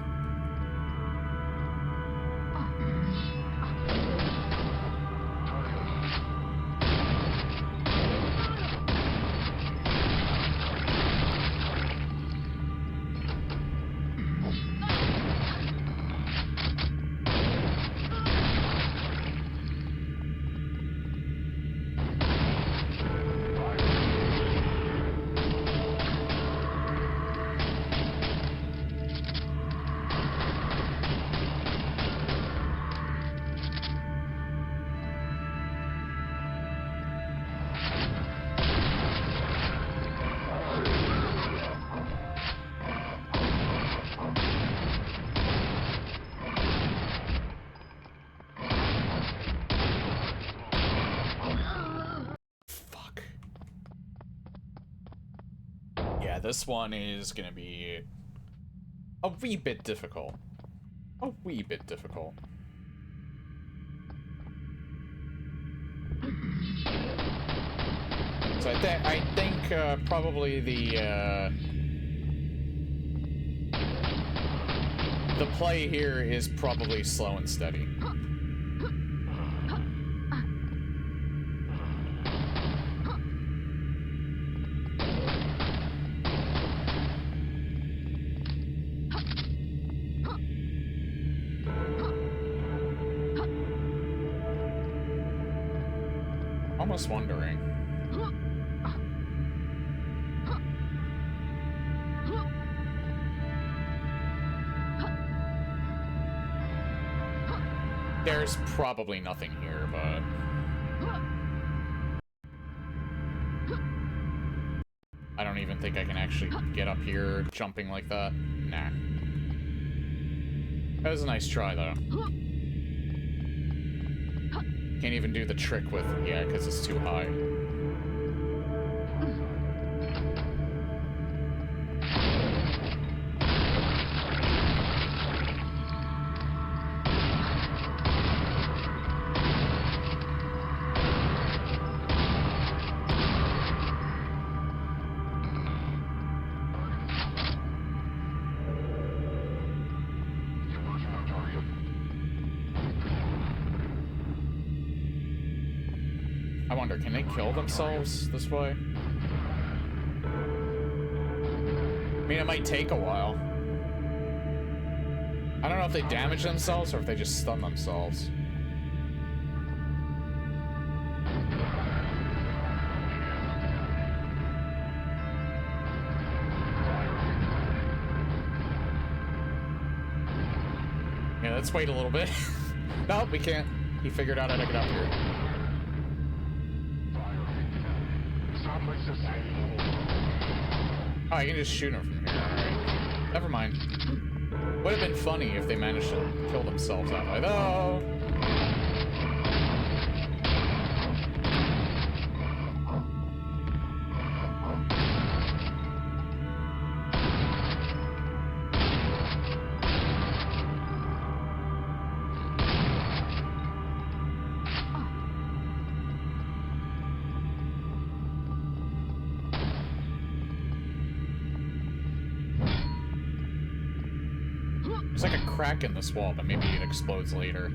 this one is gonna be a wee bit difficult. A wee bit difficult. So I think probably the play here is probably slow and steady. Almost wondering. There's probably nothing here, but... I don't even think I can actually get up here jumping like that. Nah. That was a nice try, though. Can't even do the trick with... Yeah, because it's too high. I wonder, can they kill themselves this way? I mean, it might take a while. I don't know if they damage themselves or if they just stun themselves. Yeah, let's wait a little bit. No, we can't. He figured out how to get up here. Oh, I can just shoot him from here. Alright. Never mind. Would have been funny if they managed to kill themselves that way, though. There's like a crack in this wall, but maybe it explodes later.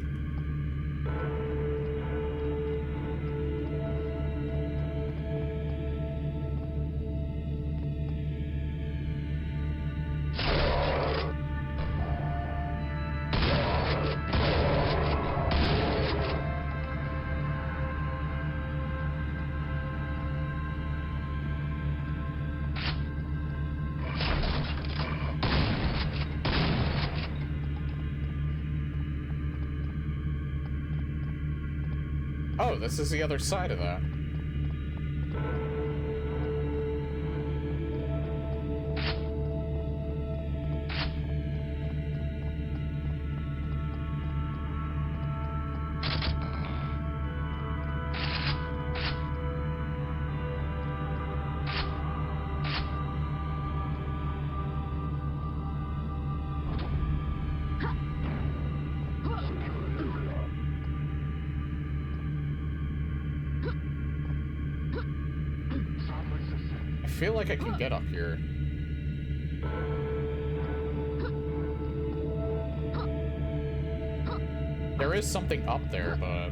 Oh, this is the other side of that. I feel like I can get up here. There is something up there, but...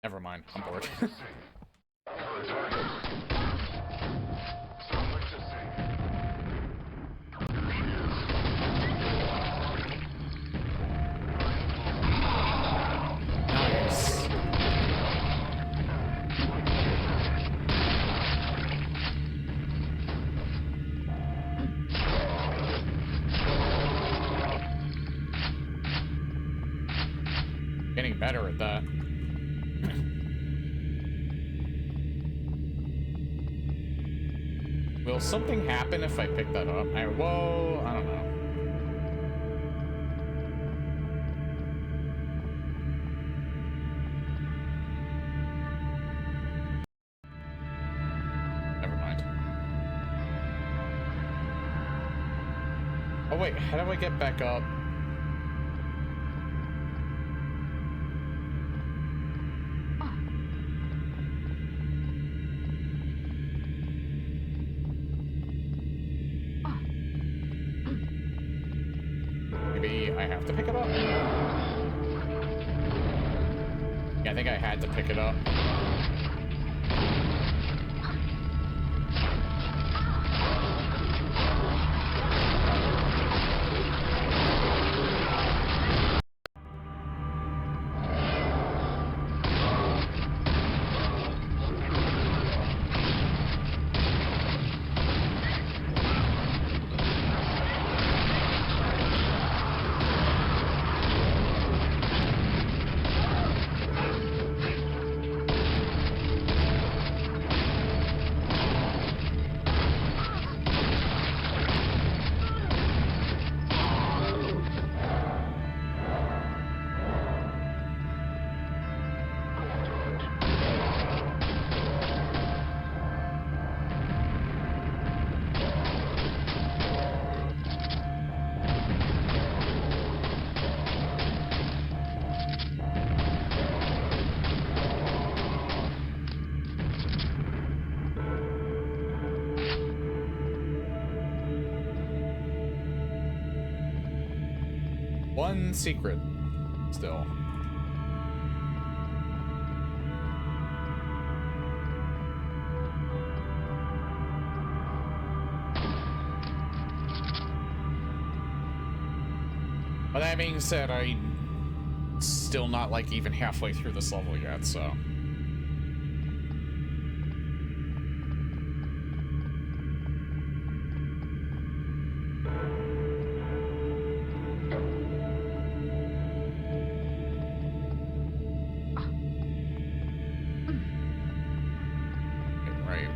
Never mind, I'm bored. Nice. get better at that. Will something happen if I pick that up? Whoa, I don't know. Never mind. Oh wait, how do I get back up? Maybe I have to pick it up? Yeah, I think I had to pick it up. One secret, still. But that being said, I'm still not like even halfway through this level yet, so.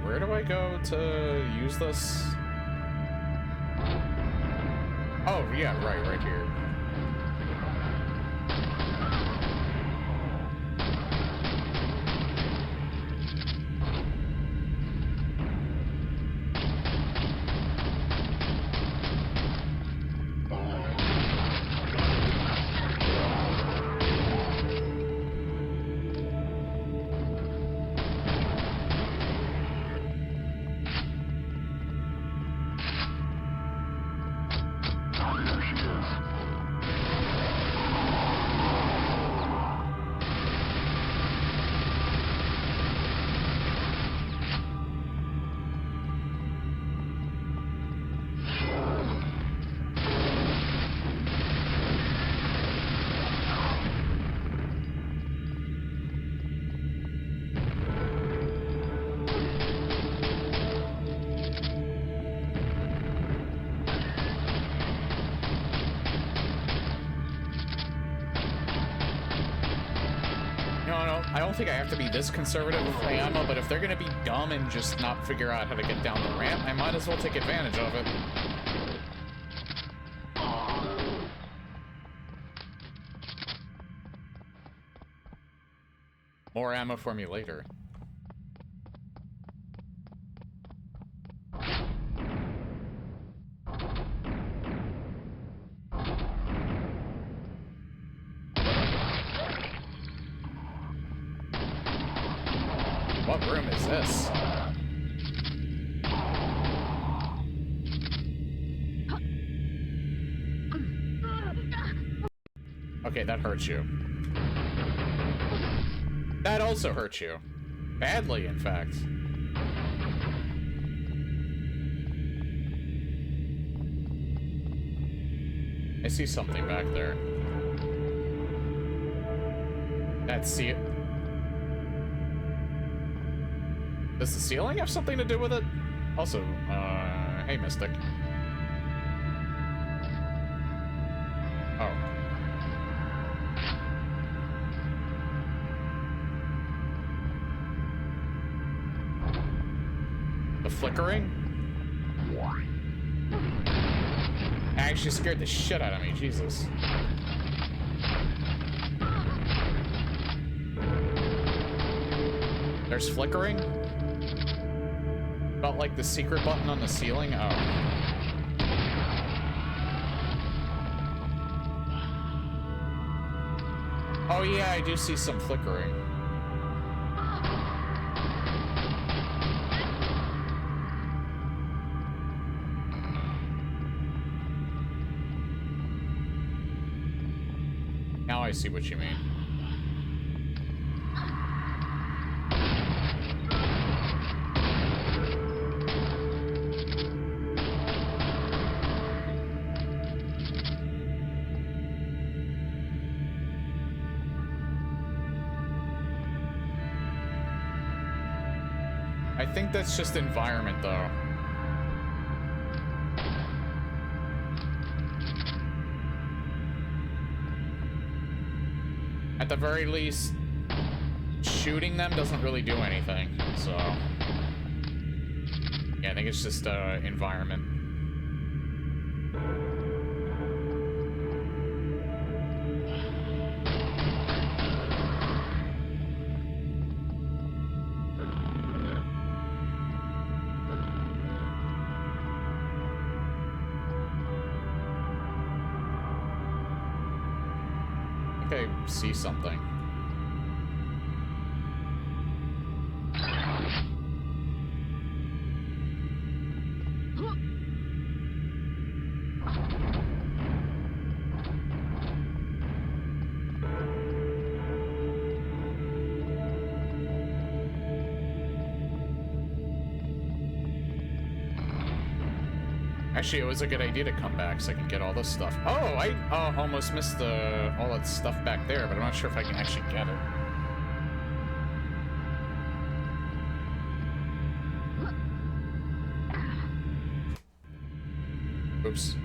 Where do I go to use this? Oh, yeah, right here. I don't think I have to be this conservative with my ammo, but if they're gonna be dumb and just not figure out how to get down the ramp, I might as well take advantage of it. More ammo for me later. What room is this? Okay, that hurts you. That also hurts you. Badly, in fact. I see something back there. That's it. Does the ceiling have something to do with it? Also, hey, Mystic. Oh. The flickering? Actually scared the shit out of me, Jesus. There's flickering? Felt like the secret button on the ceiling? Oh. Oh yeah, I do see some flickering. Now I see what you mean. I think that's just environment, though. At the very least, shooting them doesn't really do anything, so... Yeah, I think it's just, environment. I see something. Actually, it was a good idea to come back so I can get all this stuff. Oh, I almost missed all that stuff back there, but I'm not sure if I can actually get it. Oops.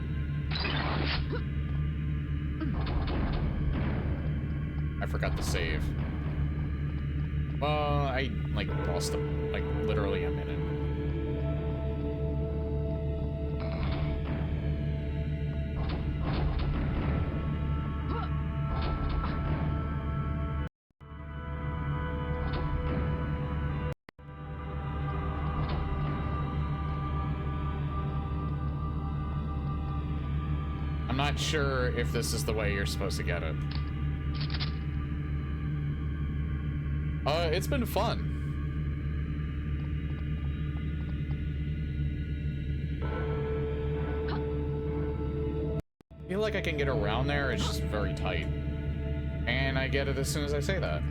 I forgot to save. Well, I, like, lost, like, literally a minute. Not sure if this is the way you're supposed to get it. It's been fun. I feel like I can get around there, it's just very tight. And I get it as soon as I say that.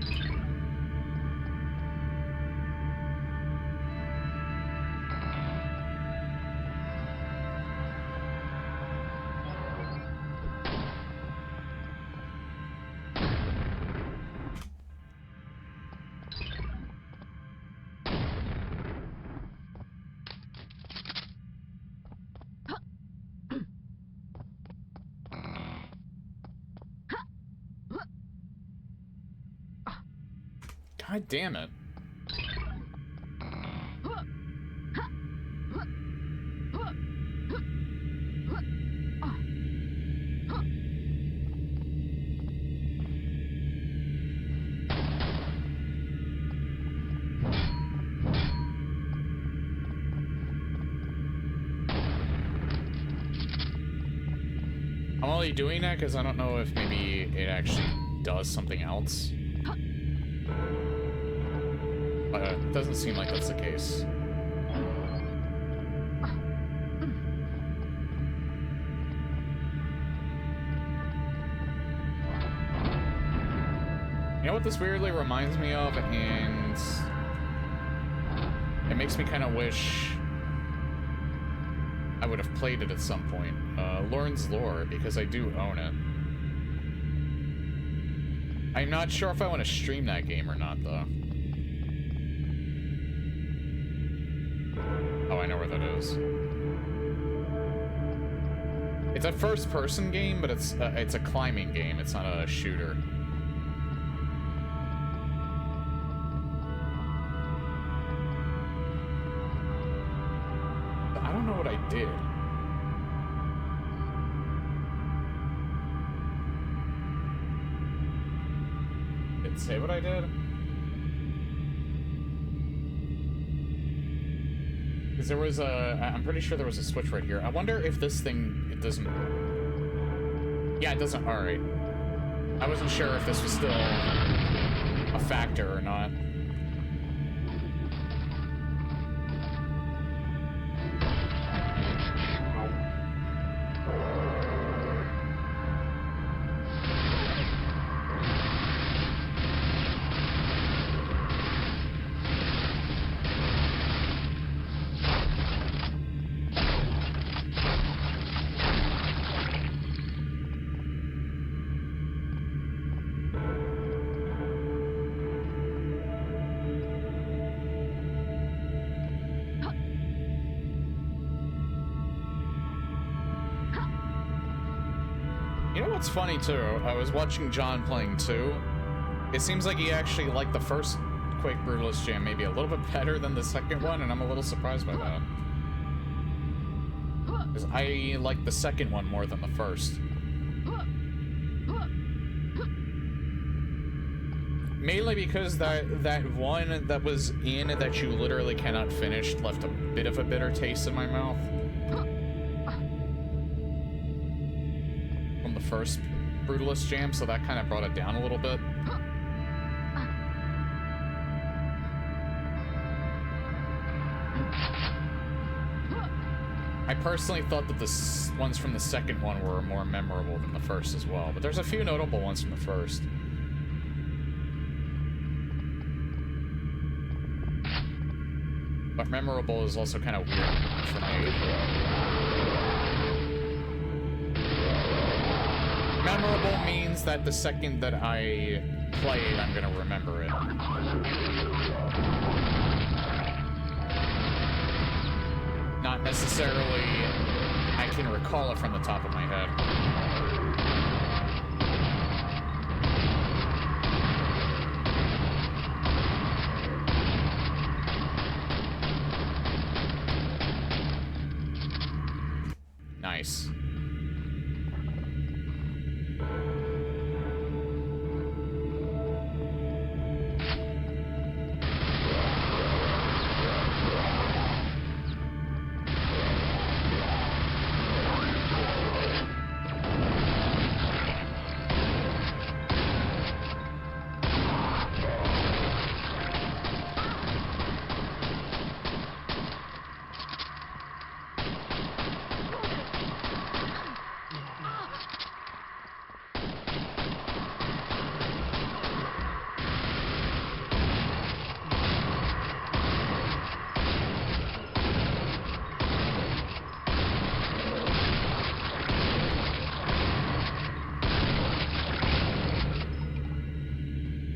God damn it. I'm only doing that because I don't know if maybe it actually does something else. It doesn't seem like that's the case. You know what this weirdly reminds me of, and it makes me kind of wish I would have played it at some point. Lauren's Lore, because I do own it. I'm not sure if I want to stream that game or not, though. Oh, I know where that is. It's a first-person game, but it's a climbing game. It's not a shooter. know what I did. Did it say what I did? Because there was a... I'm pretty sure there was a switch right here. I wonder if this thing... It doesn't... Yeah, it doesn't... Alright. I wasn't sure if this was still a factor or not. You know what's funny, too? I was watching John playing 2. It seems like he actually liked the first Quake Brutalist Jam maybe a little bit better than the second one, and I'm a little surprised by that. Because I like the second one more than the first. Mainly because that one that was in that you literally cannot finish left a bit of a bitter taste in my mouth. From the first Brutalist Jam, so that kind of brought it down a little bit. I personally thought that the ones from the second one were more memorable than the first as well, but there's a few notable ones from the first. But memorable is also kind of weird for me. Memorable means that the second that I play it, I'm gonna remember it. Not necessarily I can recall it from the top of my head. Nice.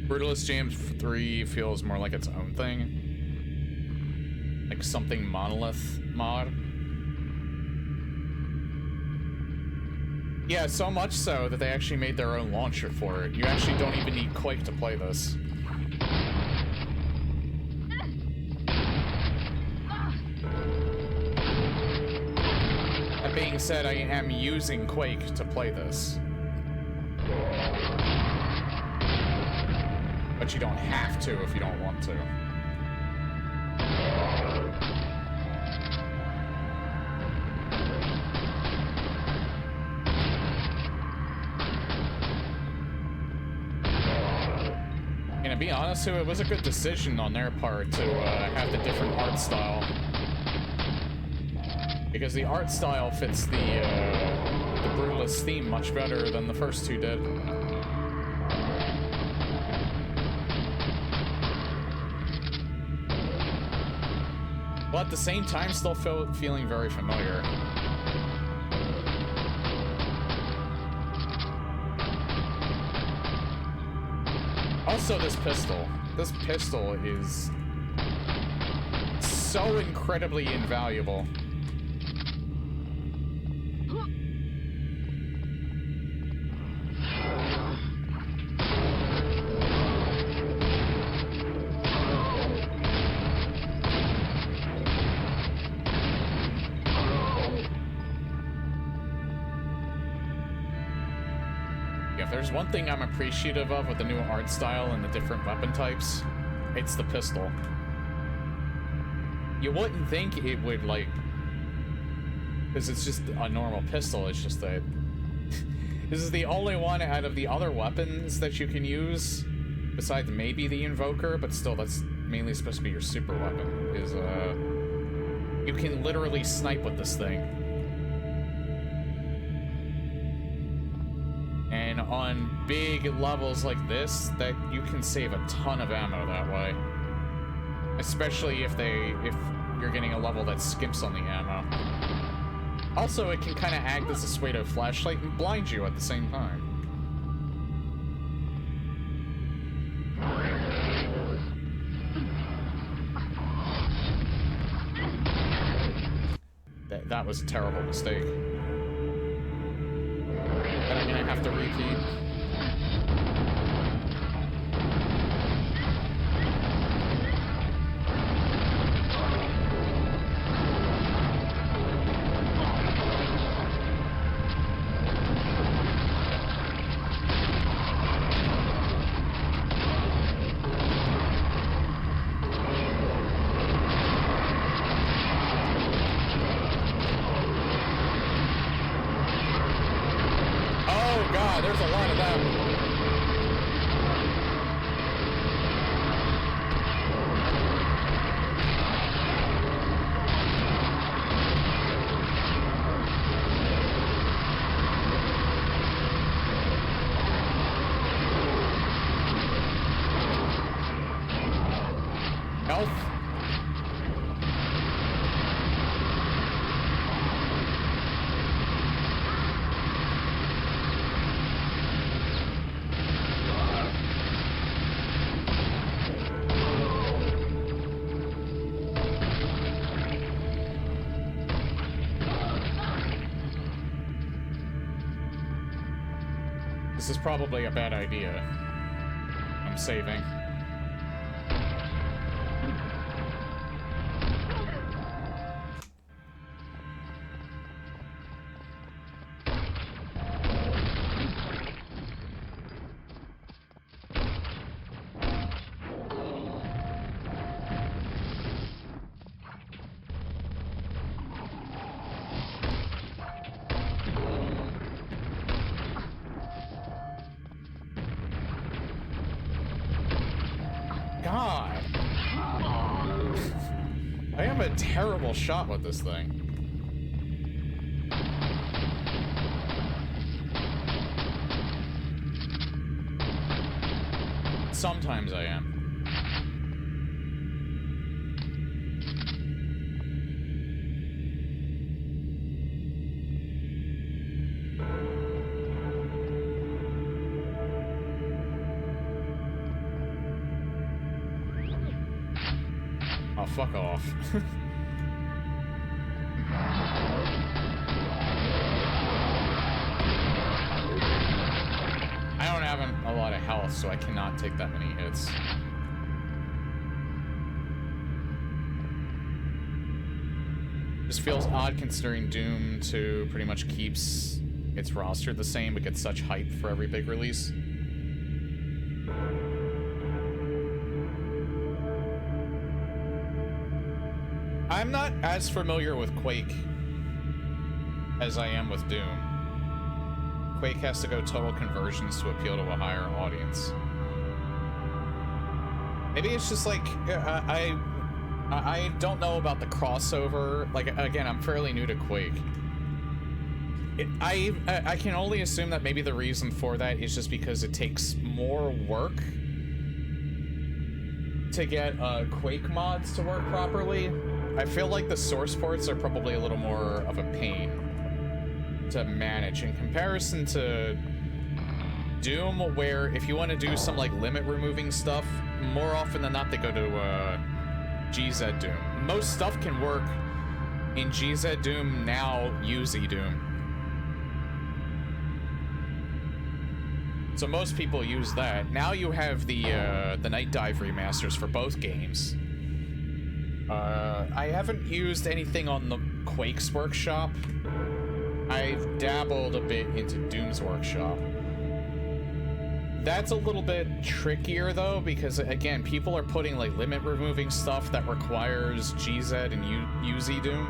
Brutalist Jam 3 feels more like its own thing. Like something Monolith mod. Yeah, so much so that they actually made their own launcher for it. You actually don't even need Quake to play this. That being said, I am using Quake to play this. But you don't have to if you don't want to. And to be honest, it was a good decision on their part to have the different art style. Because the art style fits the Brutalist theme much better than the first two did. But at the same time, still feeling very familiar. Also, this pistol. This pistol is so incredibly invaluable. there's one thing I'm appreciative of with the new art style and the different weapon types. It's the pistol. You wouldn't think it would, like... Because it's just a normal pistol, it's just that... This is the only one out of the other weapons that you can use, besides maybe the Invoker, but still, that's mainly supposed to be your super weapon, is, you can literally snipe with this thing. And on big levels like this, that you can save a ton of ammo that way. Especially if you're getting a level that skips on the ammo. Also, it can kind of act as a pseudo flashlight and blind you at the same time. That was a terrible mistake. That I'm gonna have to repeat. There's a lot of them. Health. This is probably a bad idea. I'm saving. God. I am a terrible shot with this thing. Sometimes I am. Oh, fuck off. I don't have a lot of health, so I cannot take that many hits. Just feels odd considering Doom 2 pretty much keeps its roster the same, but gets such hype for every big release. I'm not as familiar with Quake as I am with Doom. Quake has to go total conversions to appeal to a higher audience. Maybe it's just like, I don't know about the crossover. Like, again, I'm fairly new to Quake. I can only assume that maybe the reason for that is just because it takes more work to get Quake mods to work properly. I feel like the source ports are probably a little more of a pain to manage in comparison to Doom, where if you want to do some like limit removing stuff, more often than not they go to GZ Doom. Most stuff can work in GZ Doom now, UZ Doom. So most people use that. Now you have the Night Dive remasters for both games. I haven't used anything on the Quake's workshop. I've dabbled a bit into Doom's workshop. That's a little bit trickier though, because again, people are putting like limit removing stuff that requires GZ and UZ Doom.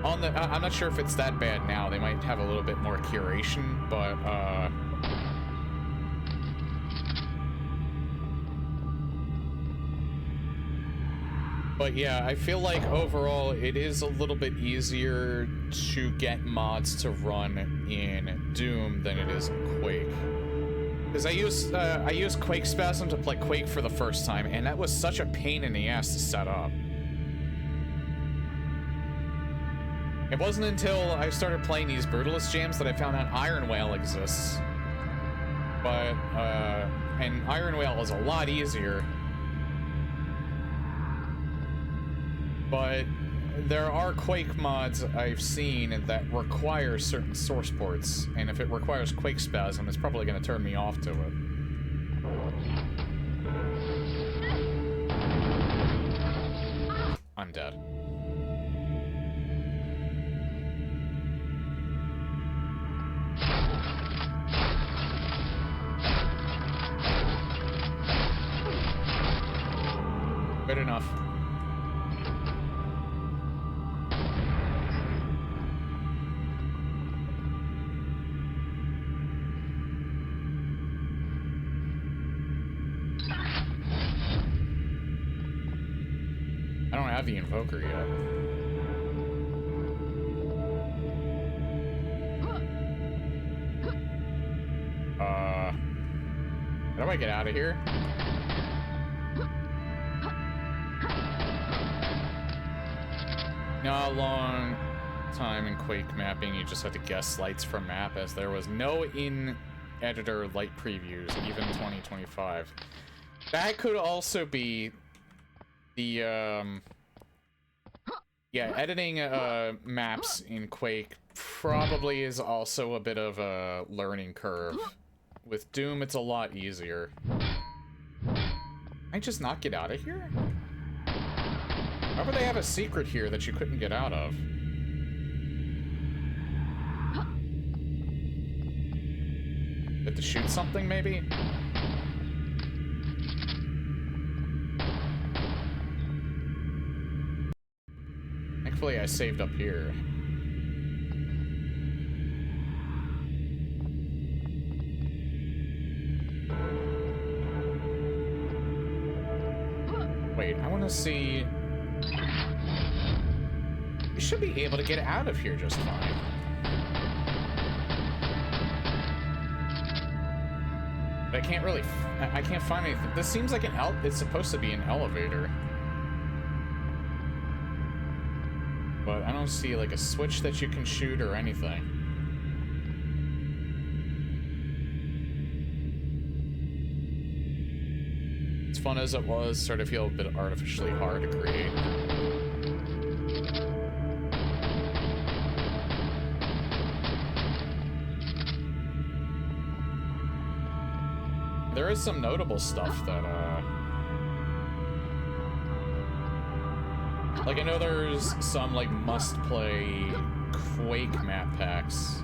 On the, I'm not sure if it's that bad now. They might have a little bit more curation, but yeah, I feel like overall it is a little bit easier to get mods to run in Doom than it is in Quake. Because I used Quake Spasm to play Quake for the first time, and that was such a pain in the ass to set up. It wasn't until I started playing these Brutalist Jams that I found out Iron Whale exists. But, and Iron Whale is a lot easier. But there are Quake mods I've seen that require certain source ports, and if it requires Quake Spasm, it's probably going to turn me off to it. I'm dead. Good enough. I don't have the invoker yet. How do I get out of here? No, long time in Quake mapping, you just had to guess lights from map, as there was no in-editor light previews, even 2025. That could also be the, yeah, editing maps in Quake probably is also a bit of a learning curve. With Doom, it's a lot easier. I just not get out of here? Why would they have a secret here that you couldn't get out of? Had to shoot something, maybe? Thankfully, I saved up here. Wait, I want to see... You should be able to get out of here just fine. But I can't really... I can't find anything. This seems like it's supposed to be an elevator. But I don't see, like, a switch that you can shoot or anything. As fun as it was, sort of feel a bit artificially hard to create. There is some notable stuff that, like, I know there's some, like, must-play Quake map packs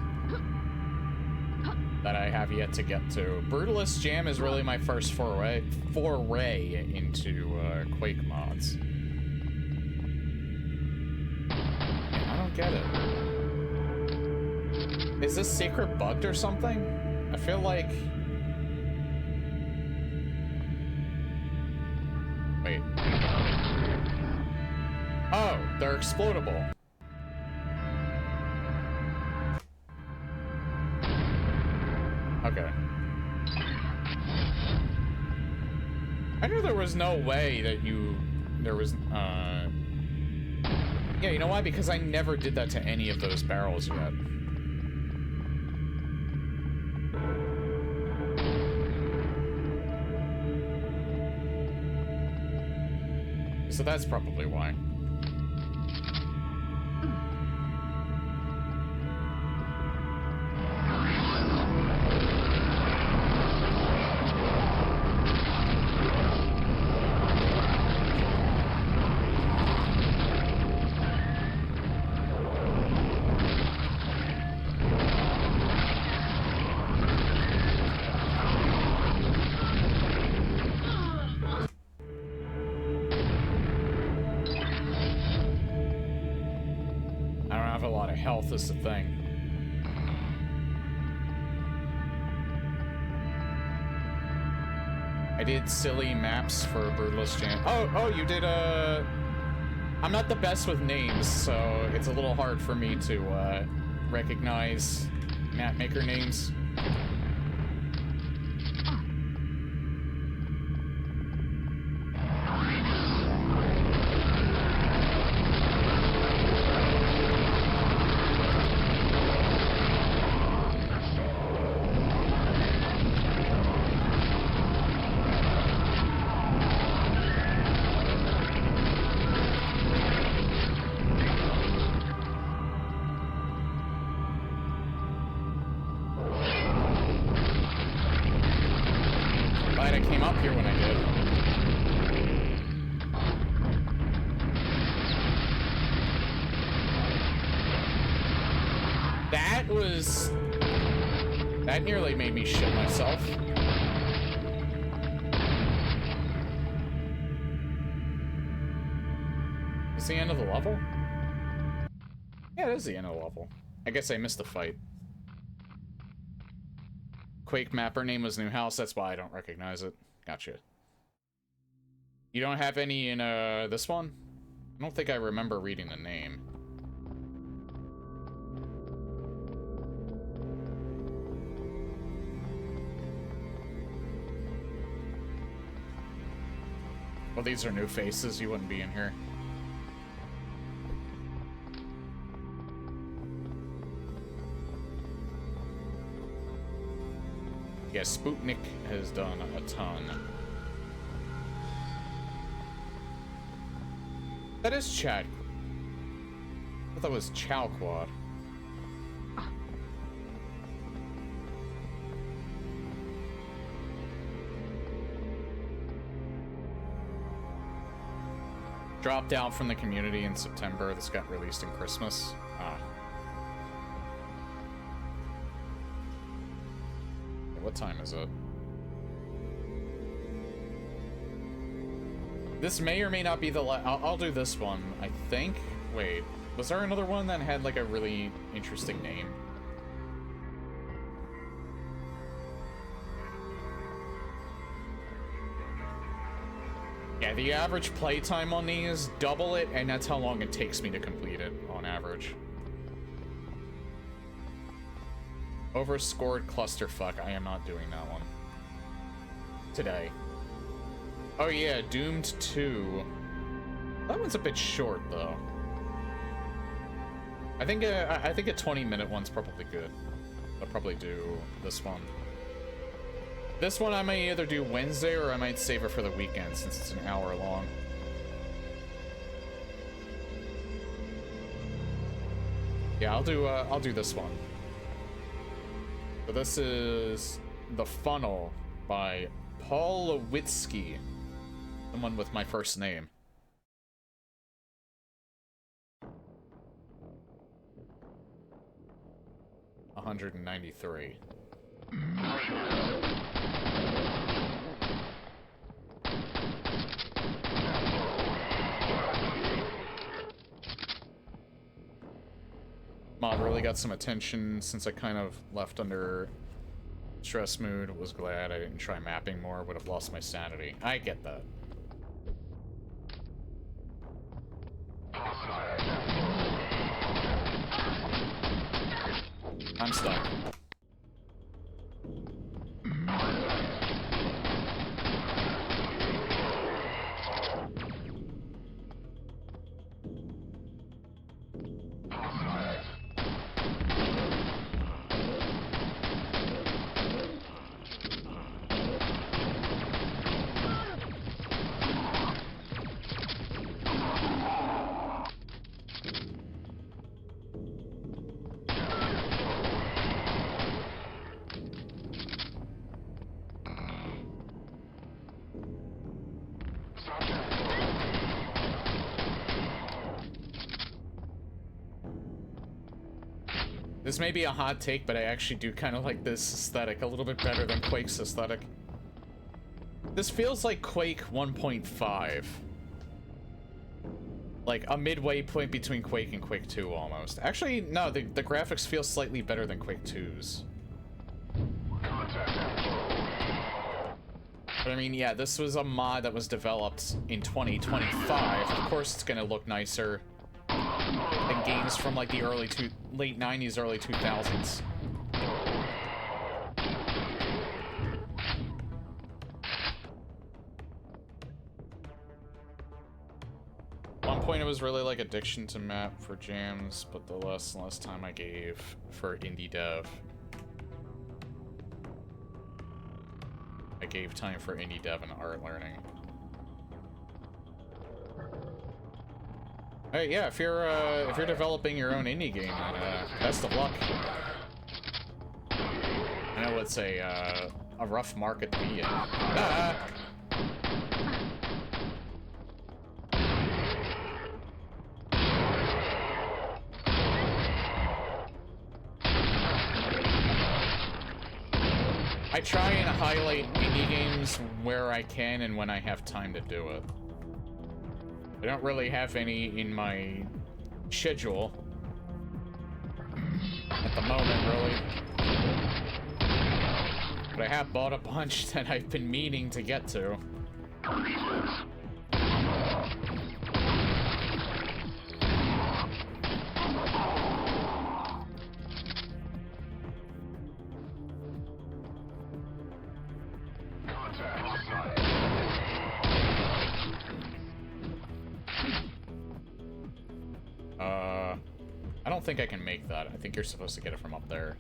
that I have yet to get to. Brutalist Jam is really my first foray into Quake mods. I don't get it. Is this secret bugged or something? I feel like... Wait. Oh, they're explodable. Okay. I knew there was no way that there was, yeah, you know why? Because I never did that to any of those barrels yet. So that's probably why. have a lot of health is the thing. I did silly maps for Brutalist Jam. Oh, you did, I'm not the best with names, so it's a little hard for me to, recognize map maker names. That nearly made me shit myself. Is the end of the level? Yeah, it is the end of the level. I guess I missed the fight. Quake mapper name was New House, that's why I don't recognize it. Gotcha. You don't have any in, this one? I don't think I remember reading the name. Well, these are new faces, you wouldn't be in here. Yeah, Sputnik has done a ton. That is Chad. I thought that was Chow Quad. Dropped out from the community in September. This got released in Christmas. What time is it? This may or may not be the I'll do this one, I think. Wait, was there another one that had like a really interesting name? Yeah, the average playtime on these, double it, and that's how long it takes me to complete it, on average. Overscored clusterfuck, I am not doing that one. Today. Oh yeah, Doomed 2. That one's a bit short, though. I think a 20-minute one's probably good. I'll probably do this one. This one I may either do Wednesday or I might save it for the weekend since it's an hour long. Yeah, I'll do this one. So this is The Funnel by Paul Lewitzki. Someone with my first name. $193. Mod really got some attention since I kind of left under stress mood. Was glad I didn't try mapping more. Would have lost my sanity. I get that. I'm stuck. This may be a hot take, but I actually do kind of like this aesthetic a little bit better than Quake's aesthetic. This feels like Quake 1.5. Like a midway point between Quake and Quake 2 almost. Actually, no, the graphics feel slightly better than Quake 2's. But I mean, yeah, this was a mod that was developed in 2025. Of course it's gonna look nicer than games from like the late 90s, early 2000s. At one point it was really like addiction to map for jams, but the less and less time I gave for indie dev. I gave time for indie dev and art learning. Hey, yeah, if you're developing your own indie game, then best of luck. I know it's a rough market to be in. I try and highlight indie games where I can and when I have time to do it. I don't really have any in my schedule at the moment, really. But I have bought a bunch that I've been meaning to get to. I don't think I can make that. I think you're supposed to get it from up there.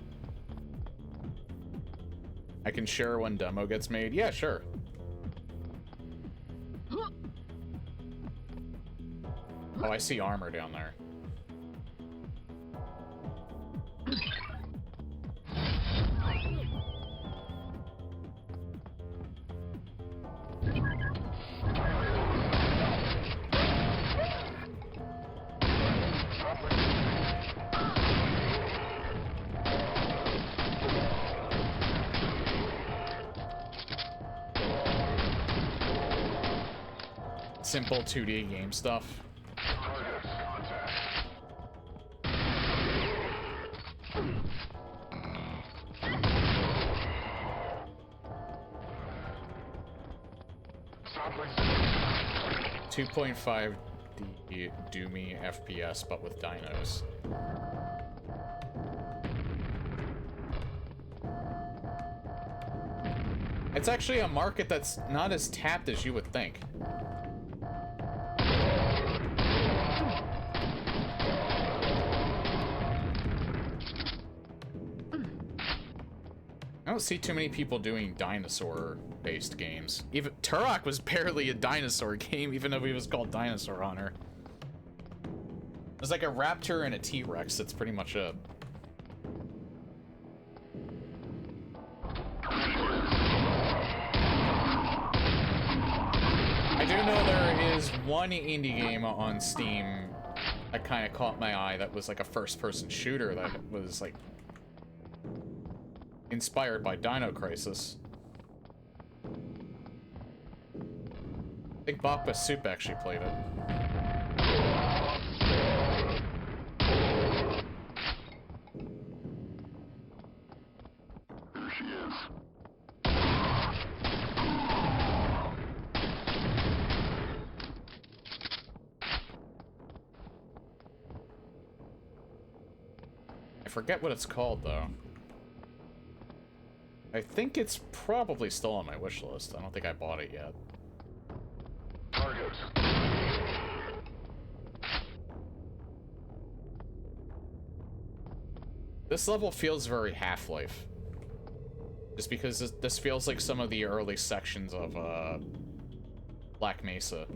I can share when demo gets made. Yeah, sure. Oh, I see armor down there. Simple 2D game stuff. .5D Doomy FPS, but with dinos. It's actually a market that's not as tapped as you would think. I don't see too many people doing dinosaur-based games. Even Turok was barely a dinosaur game, even though he was called Dinosaur Hunter. There's like a raptor and a T-Rex. That's pretty much it. I do know there is one indie game on Steam that kind of caught my eye that was like a first-person shooter that was like inspired by Dino Crisis. I think Bakba Soup actually played it. There she is. I forget what it's called, though. I think it's probably still on my wish list. I don't think I bought it yet. Target. This level feels very Half-Life. Just because this feels like some of the early sections of Black Mesa.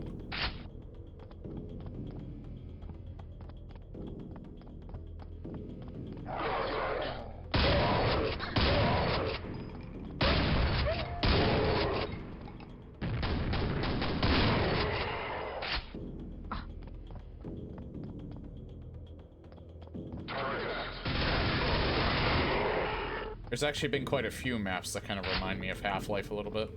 There's actually been quite a few maps that kind of remind me of Half-Life a little bit.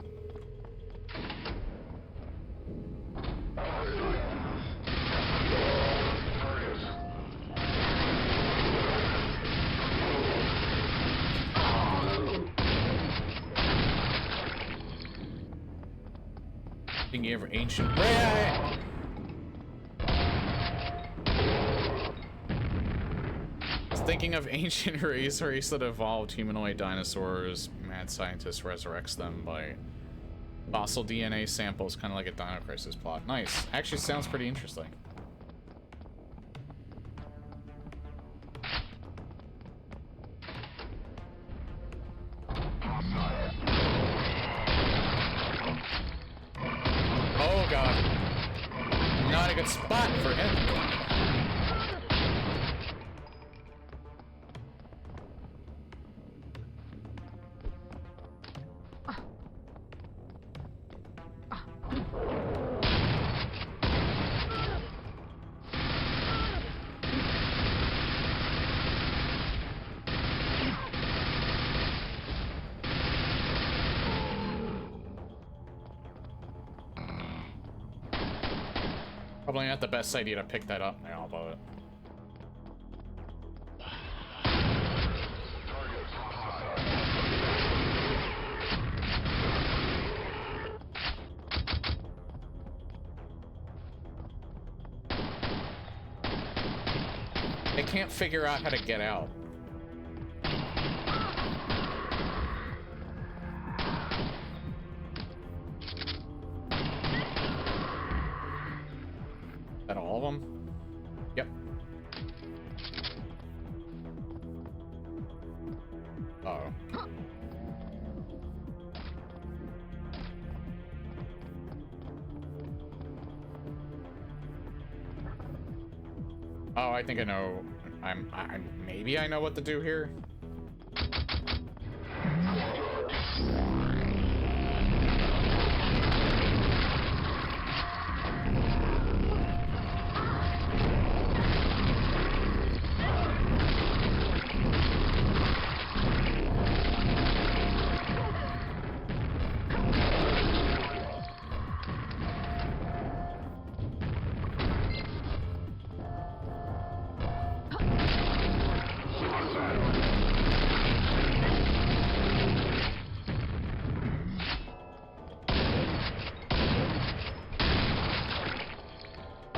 Thinking of ancient... I was thinking of ancient race that evolved humanoid dinosaurs. Mad scientist resurrects them by fossil DNA samples, kind of like a Dino Crisis plot. Nice. Actually sounds pretty interesting. Oh god. Not a good spot for him. Probably not the best idea to pick that up now, but... I can't figure out how to get out. Is that all of them? Yep. Uh-oh. Oh, I think I know. Maybe I know what to do here.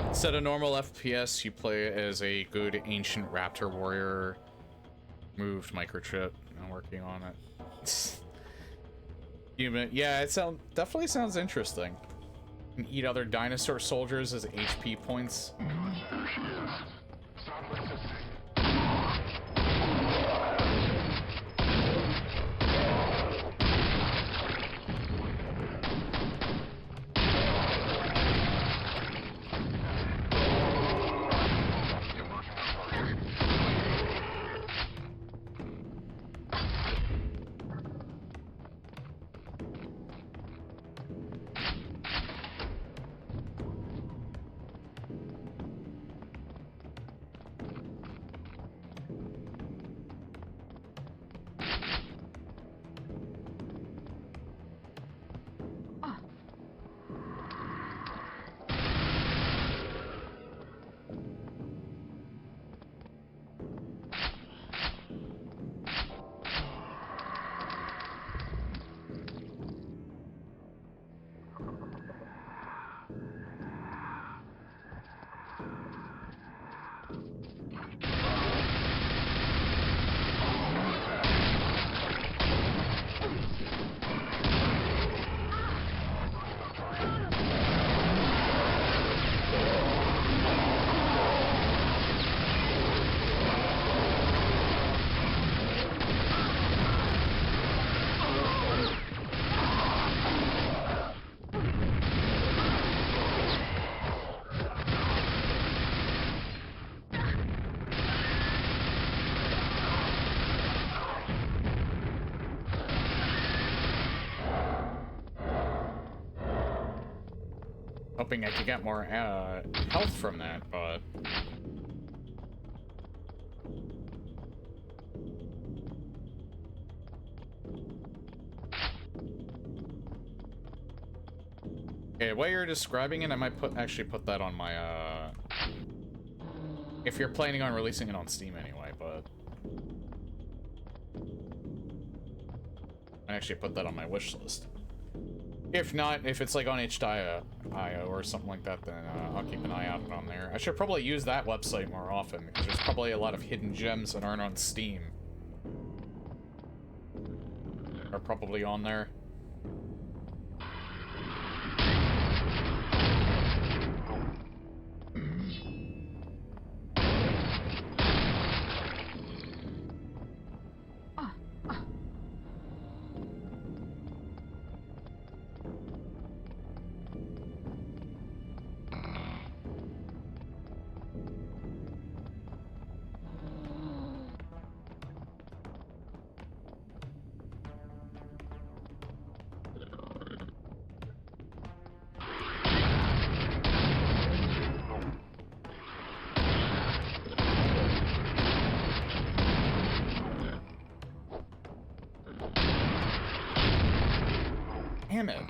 Instead of normal FPS, you play as a good ancient raptor warrior. Moved microchip. I'm working on it. Human. Yeah, it definitely sounds interesting. You can eat other dinosaur soldiers as HP points. Hoping I could get more health from that, but... Okay, the way you're describing it, I might actually put that on my, if you're planning on releasing it on Steam anyway, but... I actually put that on my wish list. If not, if it's like on itch.io or something like that, then I'll keep an eye out on there. I should probably use that website more often, because there's probably a lot of hidden gems that aren't on Steam. Are probably on there. Damn it.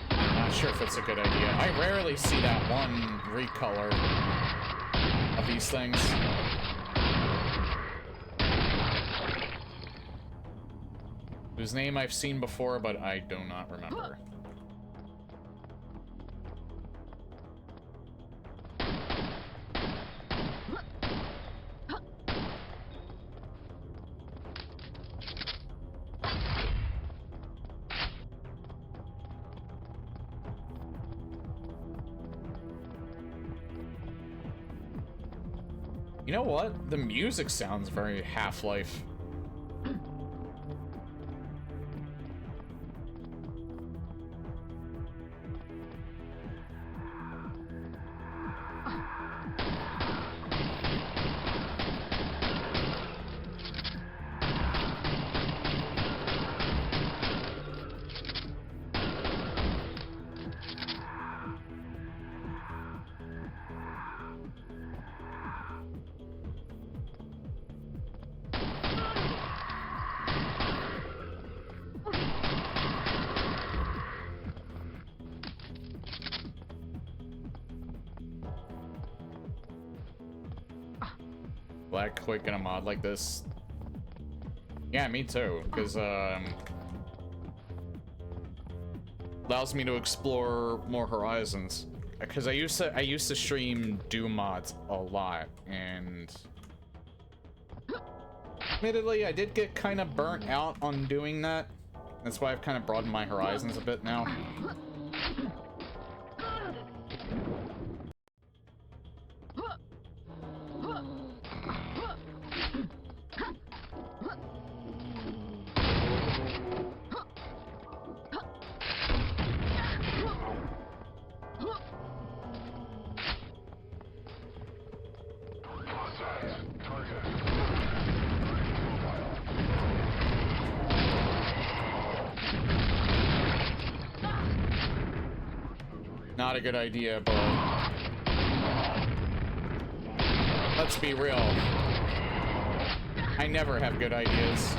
I'm not sure if it's a good idea. I rarely see that one recolor of these things. Whose name I've seen before, but I do not remember. You know what? The music sounds very Half-Life. Black Quake in a mod like this. Yeah, me too, because allows me to explore more horizons. Because I used to stream Doom mods a lot, and admittedly I did get kind of burnt out on doing that. That's why I've kind of broadened my horizons a bit now. Not a good idea, but let's be real. I never have good ideas.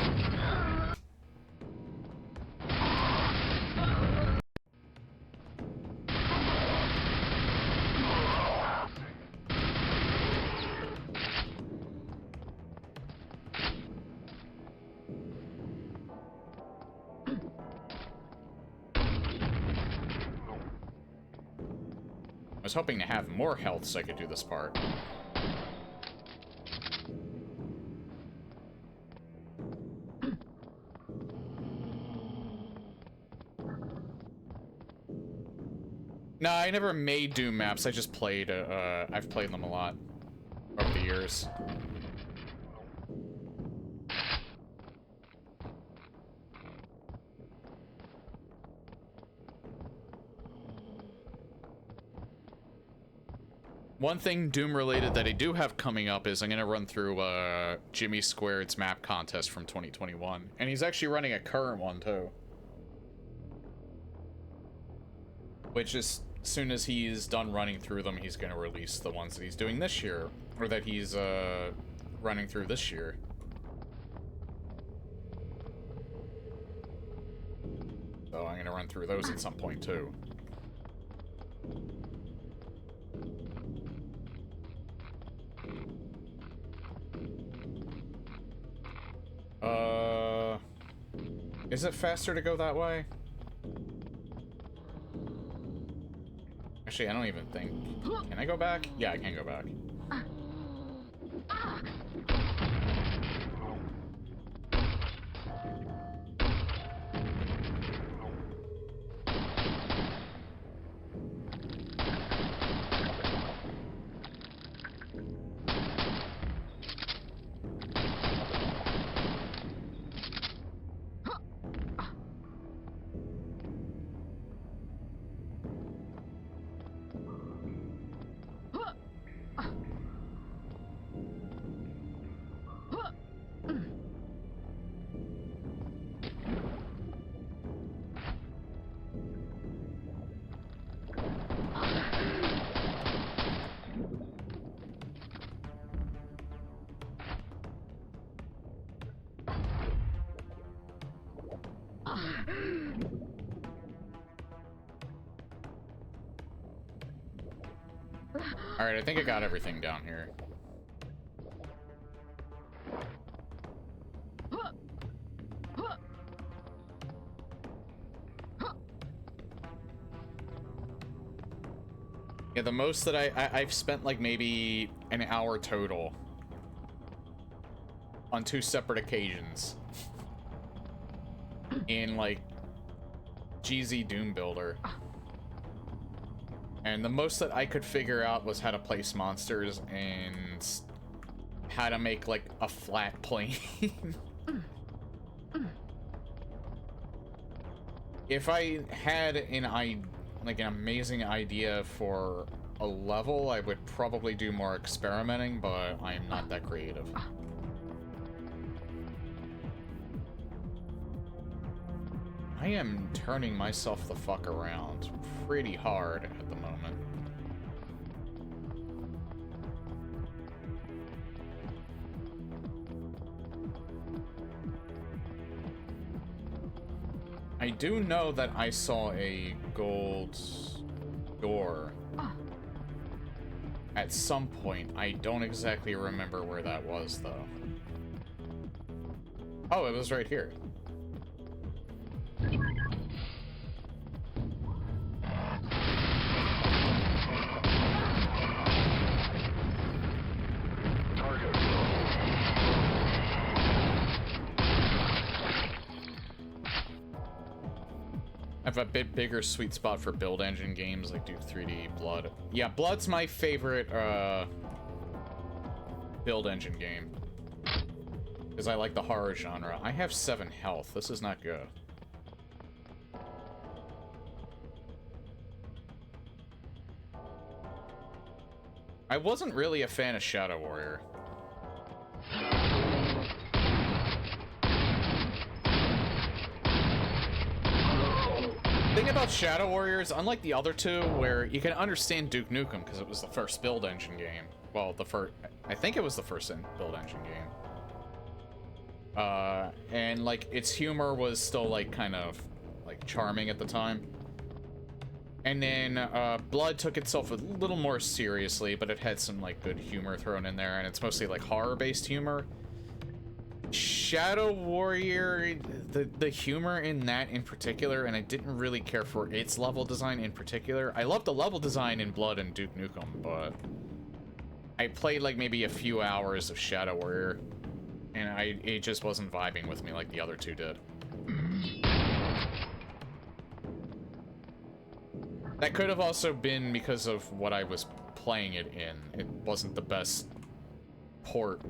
I was hoping to have more health so I could do this part. No, I never made Doom maps. I just played, I've played them a lot over the years. One thing Doom-related that I do have coming up is I'm going to run through Jimmy Squared's map contest from 2021. And he's actually running a current one, too. Which is, as soon as he's done running through them, he's going to release the ones that he's doing this year. Or that he's running through this year. So I'm going to run through those at some point, too. Is it faster to go that way? Actually, I don't even think... Can I go back? Yeah, I can go back. Alright, I think I got everything down here. Yeah, the most that I've spent like maybe an hour total on 2 separate occasions in like GZ Doom Builder. And the most that I could figure out was how to place monsters and how to make like a flat plane. If I had an amazing idea for a level, I would probably do more experimenting, but I'm not that creative. I am turning myself the fuck around pretty hard at the moment. I do know that I saw a gold door at some point. I don't exactly remember where that was, though. Oh, it was right here. I have a bit bigger sweet spot for build engine games like Duke 3D, Blood. Yeah, Blood's my favorite build engine game. Because I like the horror genre. I have 7 health. This is not good. I wasn't really a fan of Shadow Warrior. The thing about Shadow Warriors, unlike the other two, where you can understand Duke Nukem because it was the first build engine game. Well, I think it was the first build engine game. And like its humor was still like kind of like charming at the time. And then Blood took itself a little more seriously, but it had some like good humor thrown in there, and it's mostly like horror-based humor. Shadow Warrior, the humor in that in particular, and I didn't really care for its level design in particular. I loved the level design in Blood and Duke Nukem, but I played like maybe a few hours of Shadow Warrior, and it just wasn't vibing with me like the other two did. That could have also been because of what I was playing it in. It wasn't the best port.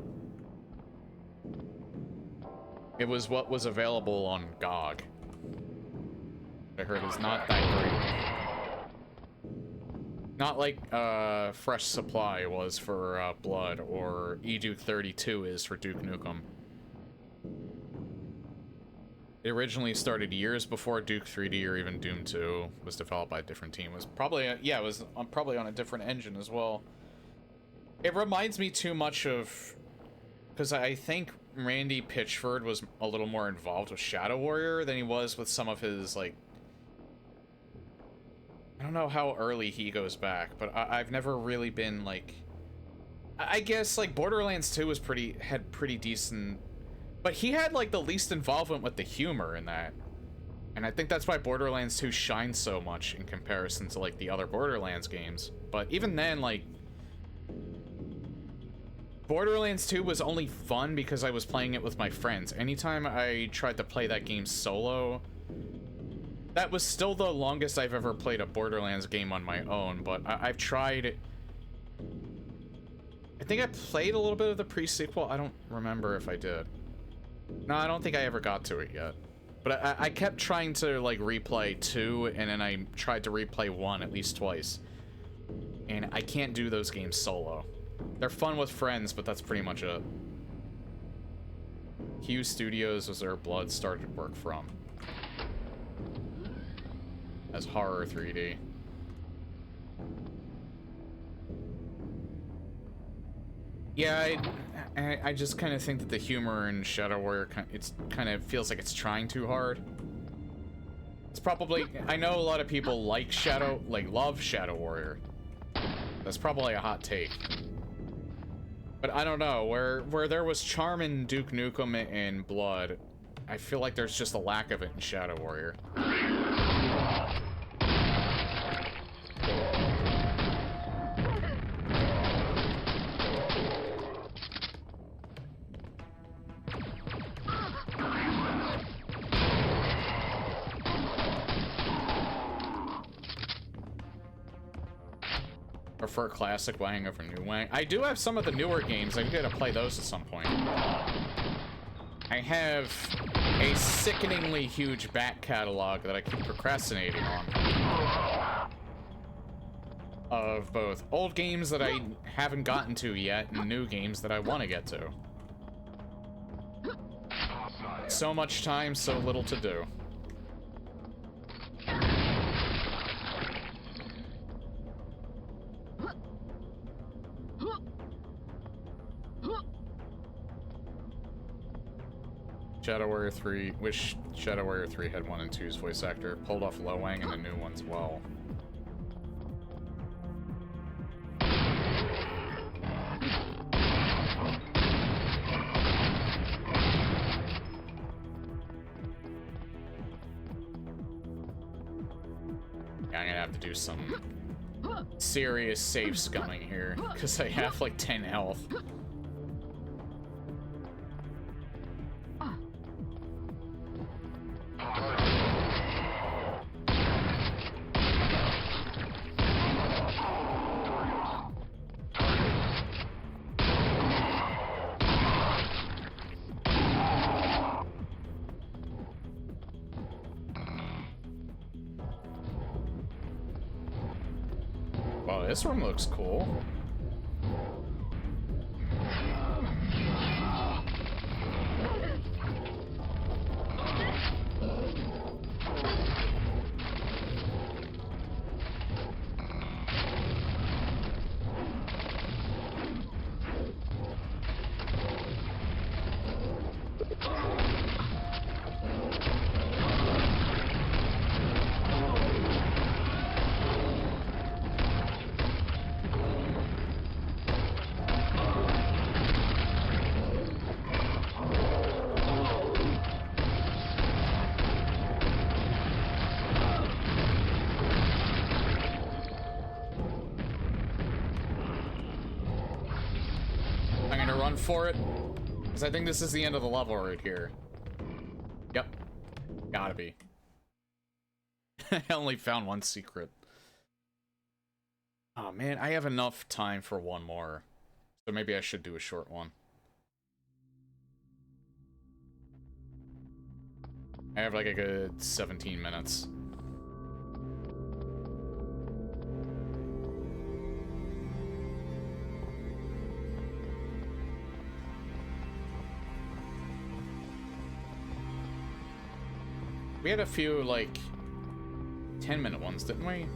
It was what was available on GOG. I heard is not that great. Not like Fresh Supply was for Blood, or eDuke 32 is for Duke Nukem. It originally started years before Duke 3D or even Doom 2 was developed by a different team. It was probably, yeah, it was probably on a different engine as well. It reminds me too much of, because I think Randy Pitchford was a little more involved with Shadow Warrior than he was with some of his, like, I don't know how early he goes back, but I've never really been, like, I guess, like, Borderlands 2 was had pretty decent But he had, like, the least involvement with the humor in that. And I think that's why Borderlands 2 shines so much in comparison to, like, the other Borderlands games. But even then, like, Borderlands 2 was only fun because I was playing it with my friends. Anytime I tried to play that game solo, that was still the longest I've ever played a Borderlands game on my own, but I've tried... I think I played a little bit of the pre-sequel. I don't remember if I did. No, I don't think I ever got to it yet. But I kept trying to, like, replay 2, and then I tried to replay 1 at least twice. And I can't do those games solo. They're fun with friends, but that's pretty much it. Q Studios was where Blood started work from. As horror 3D. Yeah, I just kind of think that the humor in Shadow Warrior, it's kind of feels like it's trying too hard. It's probably, I know a lot of people like love Shadow Warrior. That's probably a hot take. But I don't know, where there was charm in Duke Nukem and Blood, I feel like there's just a lack of it in Shadow Warrior. Prefer classic Wang over new Wang. I do have some of the newer games. I'm gonna play those at some point. I have a sickeningly huge back catalog that I keep procrastinating on. Of both old games that I haven't gotten to yet and new games that I want to get to. So much time, so little to do. Shadow Warrior 3, wish Shadow Warrior 3 had 1 and 2's voice actor. Pulled off Lo Wang in the new ones well. Yeah, I'm gonna have to do some serious safe scumming here, because I have like 10 health. Wow, this room looks cool. For it, because I think this is the end of the level right here. Yep, gotta be. I only found one secret. Oh man, I have enough time for one more, so maybe I should do a short one. I have like a good 17 minutes. We had a few, like, 10-minute ones, didn't we?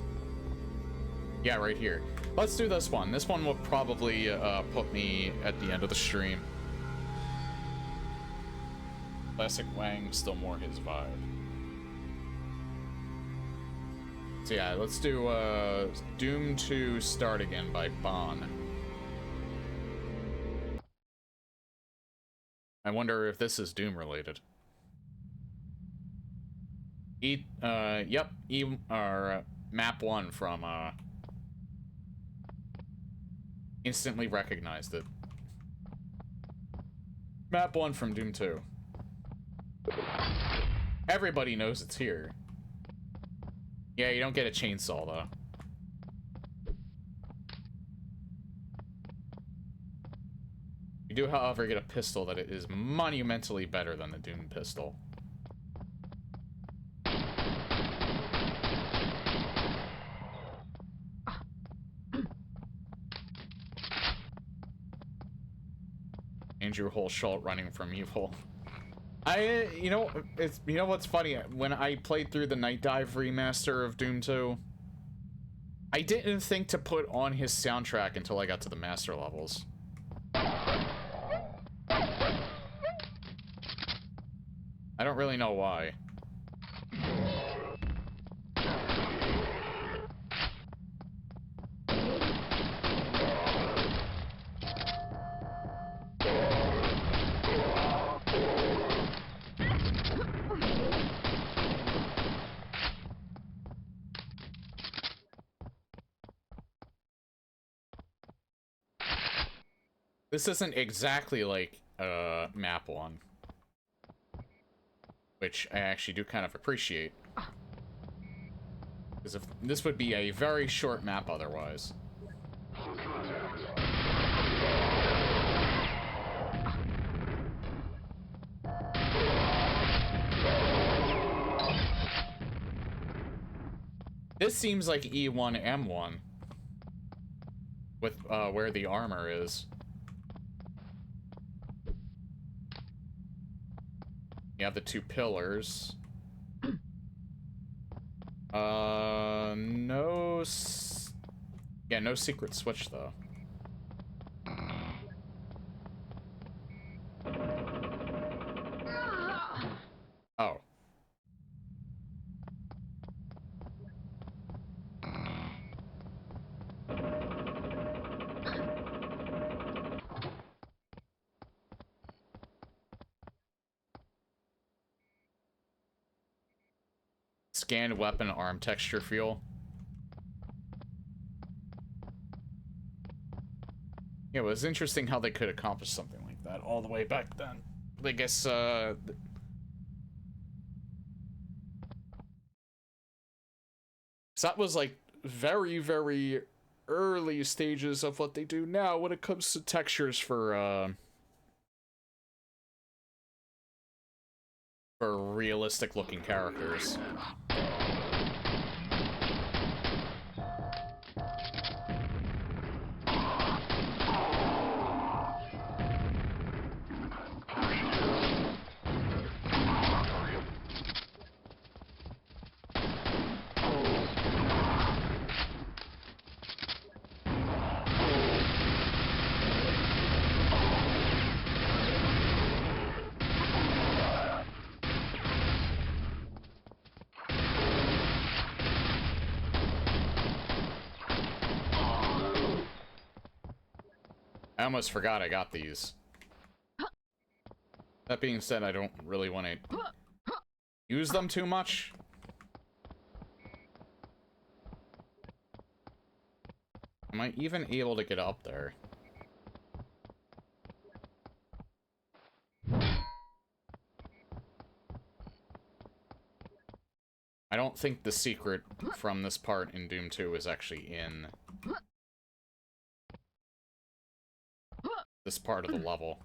Yeah, right here. Let's do this one. This one will probably put me at the end of the stream. Classic Wang, still more his vibe. So yeah, let's do Doom 2 Start Again by Bonn. I wonder if this is Doom related. Yep, map 1 from, instantly recognized it. Map 1 from Doom 2. Everybody knows it's here. Yeah, you don't get a chainsaw, though. You do, however, get a pistol that is monumentally better than the Doom pistol. Andrew Holschult running from evil. You know what's funny? When I played through the Night Dive remaster of Doom 2, I didn't think to put on his soundtrack until I got to the master levels. I don't really know why. This isn't exactly like map 1, which I actually do kind of appreciate, because if this would be a very short map otherwise. This seems like E1 M1 with where the armor is. You have the 2 pillars. No secret switch, though. Oh. Scanned weapon arm texture feel. Yeah, it was interesting how they could accomplish something like that all the way back then. I guess, so that was like very, very early stages of what they do now when it comes to textures for realistic looking characters. I almost forgot I got these. That being said, I don't really want to use them too much. Am I even able to get up there? I don't think the secret from this part in Doom 2 is actually in this part of the level.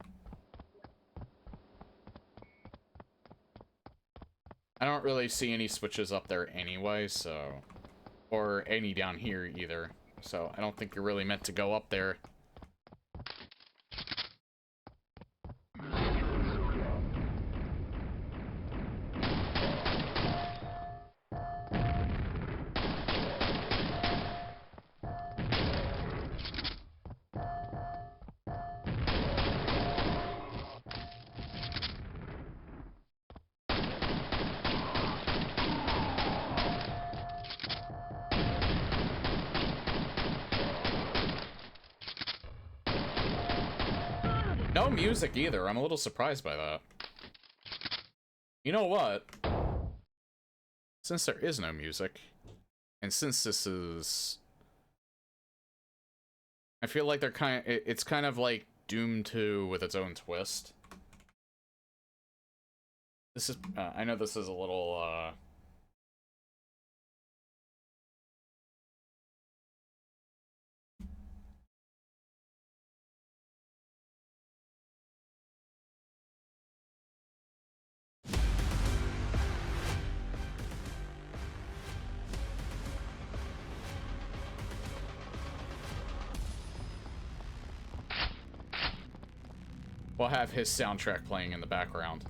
I don't really see any switches up there anyway, so... Or any down here either. So I don't think you're really meant to go up there. No music either. I'm a little surprised by that. You know what? Since there is no music, and since this is... I feel like they're it's kind of like Doom 2 with its own twist. This is, I know this is a little, we'll have his soundtrack playing in the background.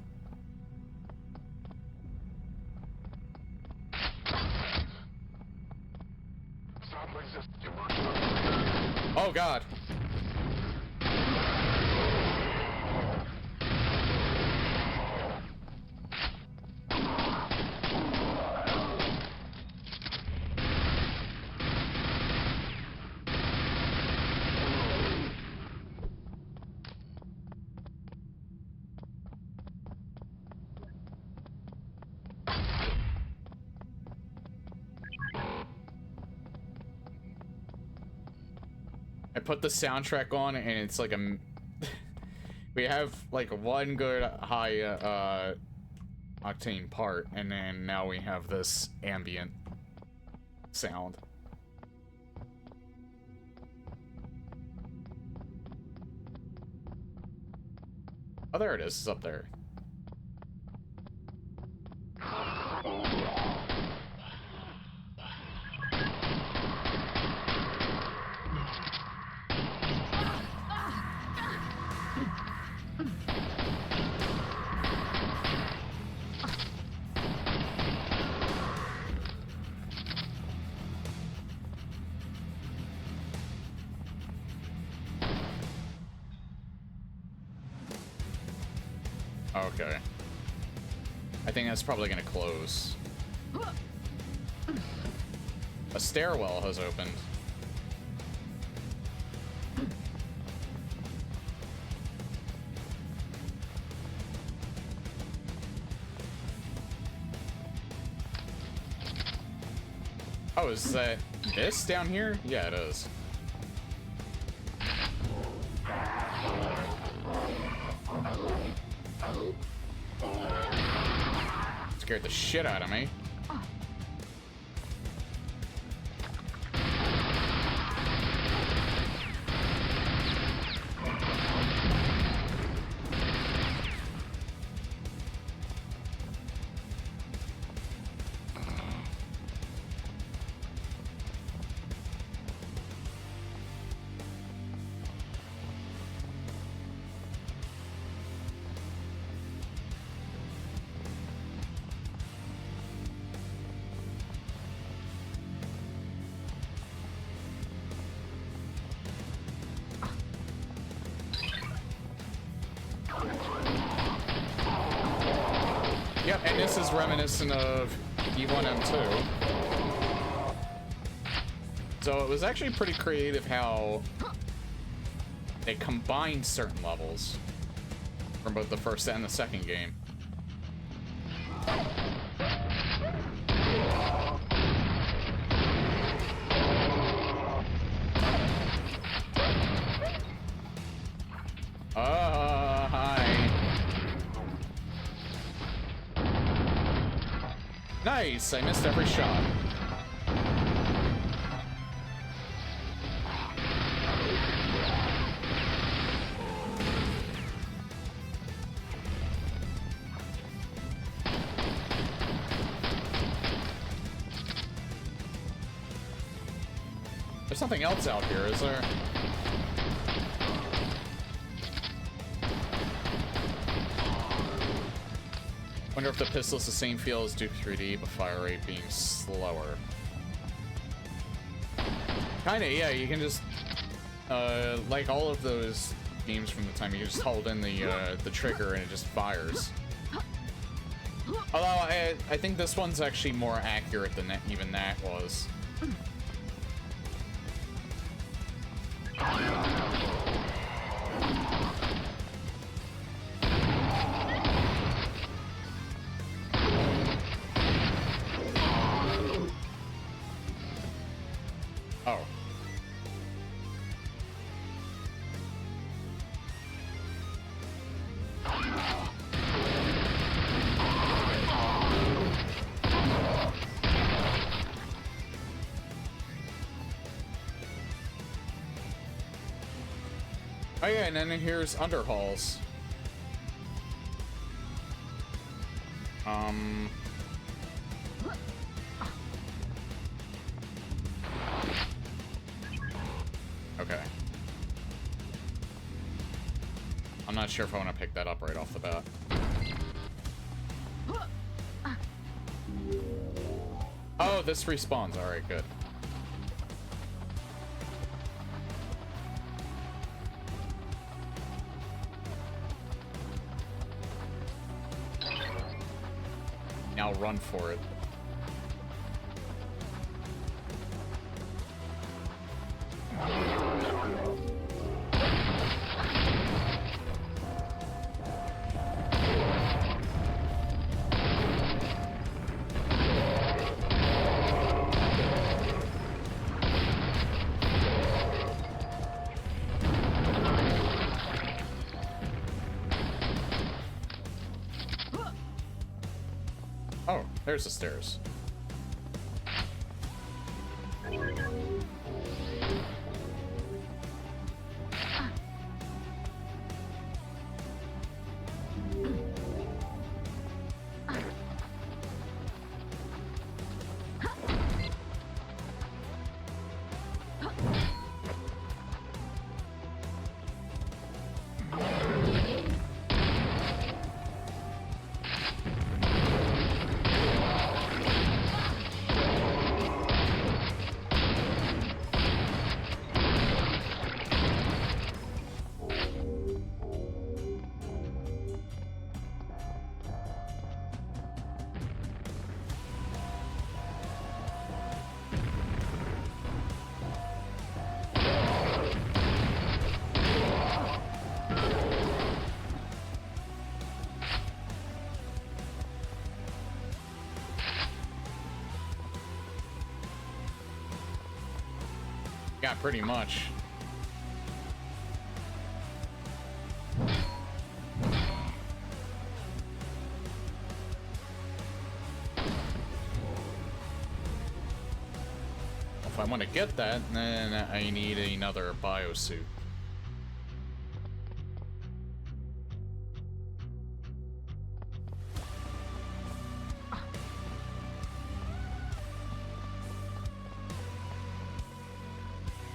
Oh god. I put the soundtrack on and it's like a... we have like one good high octane part, and then now we have this ambient sound. Oh, there it is. It's up there. Okay. I think that's probably gonna close. A stairwell has opened. Oh, is that this down here? Yeah, it is. Scared the shit out of me. Yep, and this is reminiscent of E1 M2. So it was actually pretty creative how they combined certain levels from both the first and the second game. Hi. Nice, I missed every shot. There's something else out here, is there? Wonder if the pistol's the same feel as Duke 3D, but fire rate being slower. Kinda, yeah, you can just, like all of those games from the time, you can just hold in the trigger and it just fires. Although, I think this one's actually more accurate than even that was. Oh yeah, and then here's underhalls. Okay. I'm not sure if I want to pick that up right off the bat. Oh, this respawns. Alright, good. Now run for it. Oh, there's the stairs. Yeah, pretty much. If I want to get that, then I need another biosuit.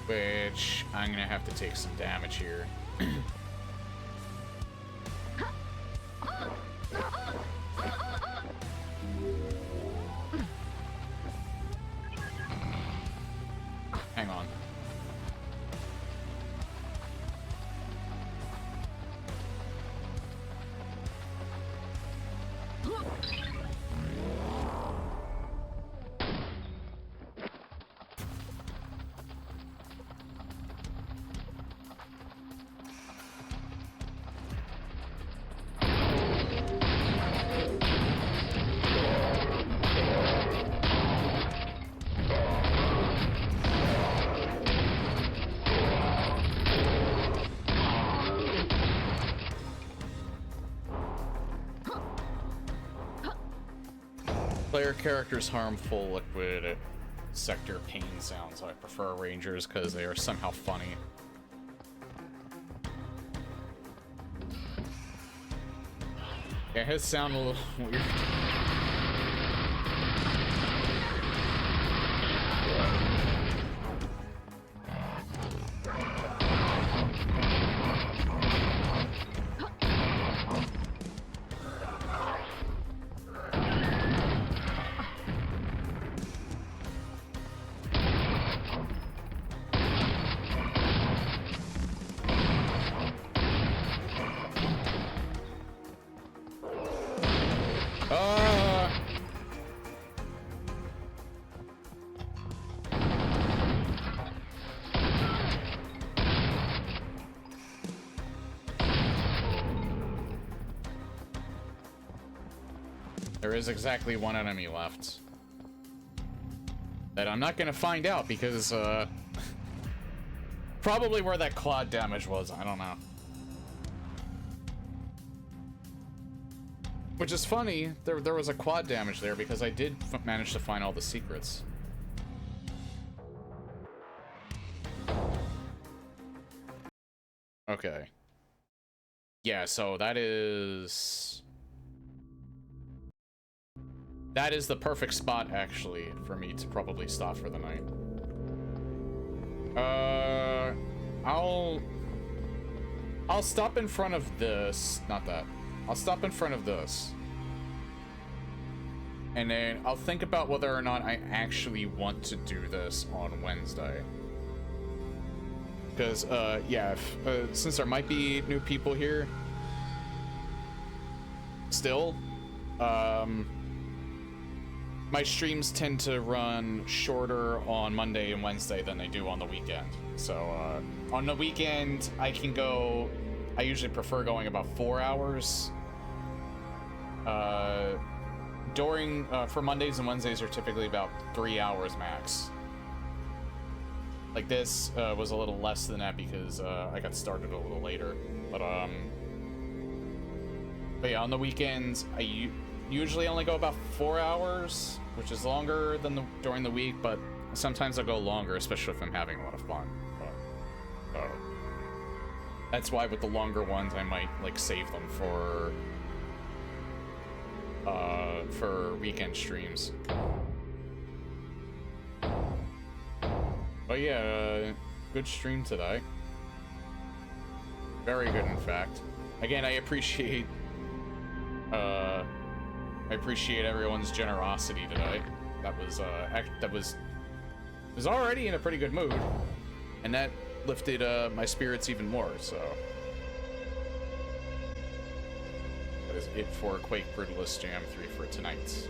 Which I'm gonna have to take some damage here. Hang on. Player characters harmful liquid sector pain sounds. I prefer rangers because they are somehow funny. Yeah, his sound a little weird. There is exactly one enemy left. That I'm not gonna find out because, probably where that clod damage was, I don't know. Which is funny, there was a quad damage there because I did manage to find all the secrets. Okay. Yeah, so that is the perfect spot, actually, for me to probably stop for the night. I'll stop in front of this. Not that. I'll stop in front of this. And then I'll think about whether or not I actually want to do this on Wednesday. Because, yeah, since there might be new people here, still, my streams tend to run shorter on Monday and Wednesday than they do on the weekend. So, on the weekend, I usually prefer going about 4 hours. For Mondays and Wednesdays are typically about 3 hours max. Like this was a little less than that because I got started a little later. But yeah, on the weekends I usually only go about 4 hours, which is longer than during the week. But sometimes I'll go longer, especially if I'm having a lot of fun. But, that's why with the longer ones I might like save them for weekend streams. But yeah, good stream today. Very good, in fact. Again, I appreciate everyone's generosity today. That was already in a pretty good mood, and that lifted my spirits even more. So that is it for Quake Brutalist Jam 3 for tonight.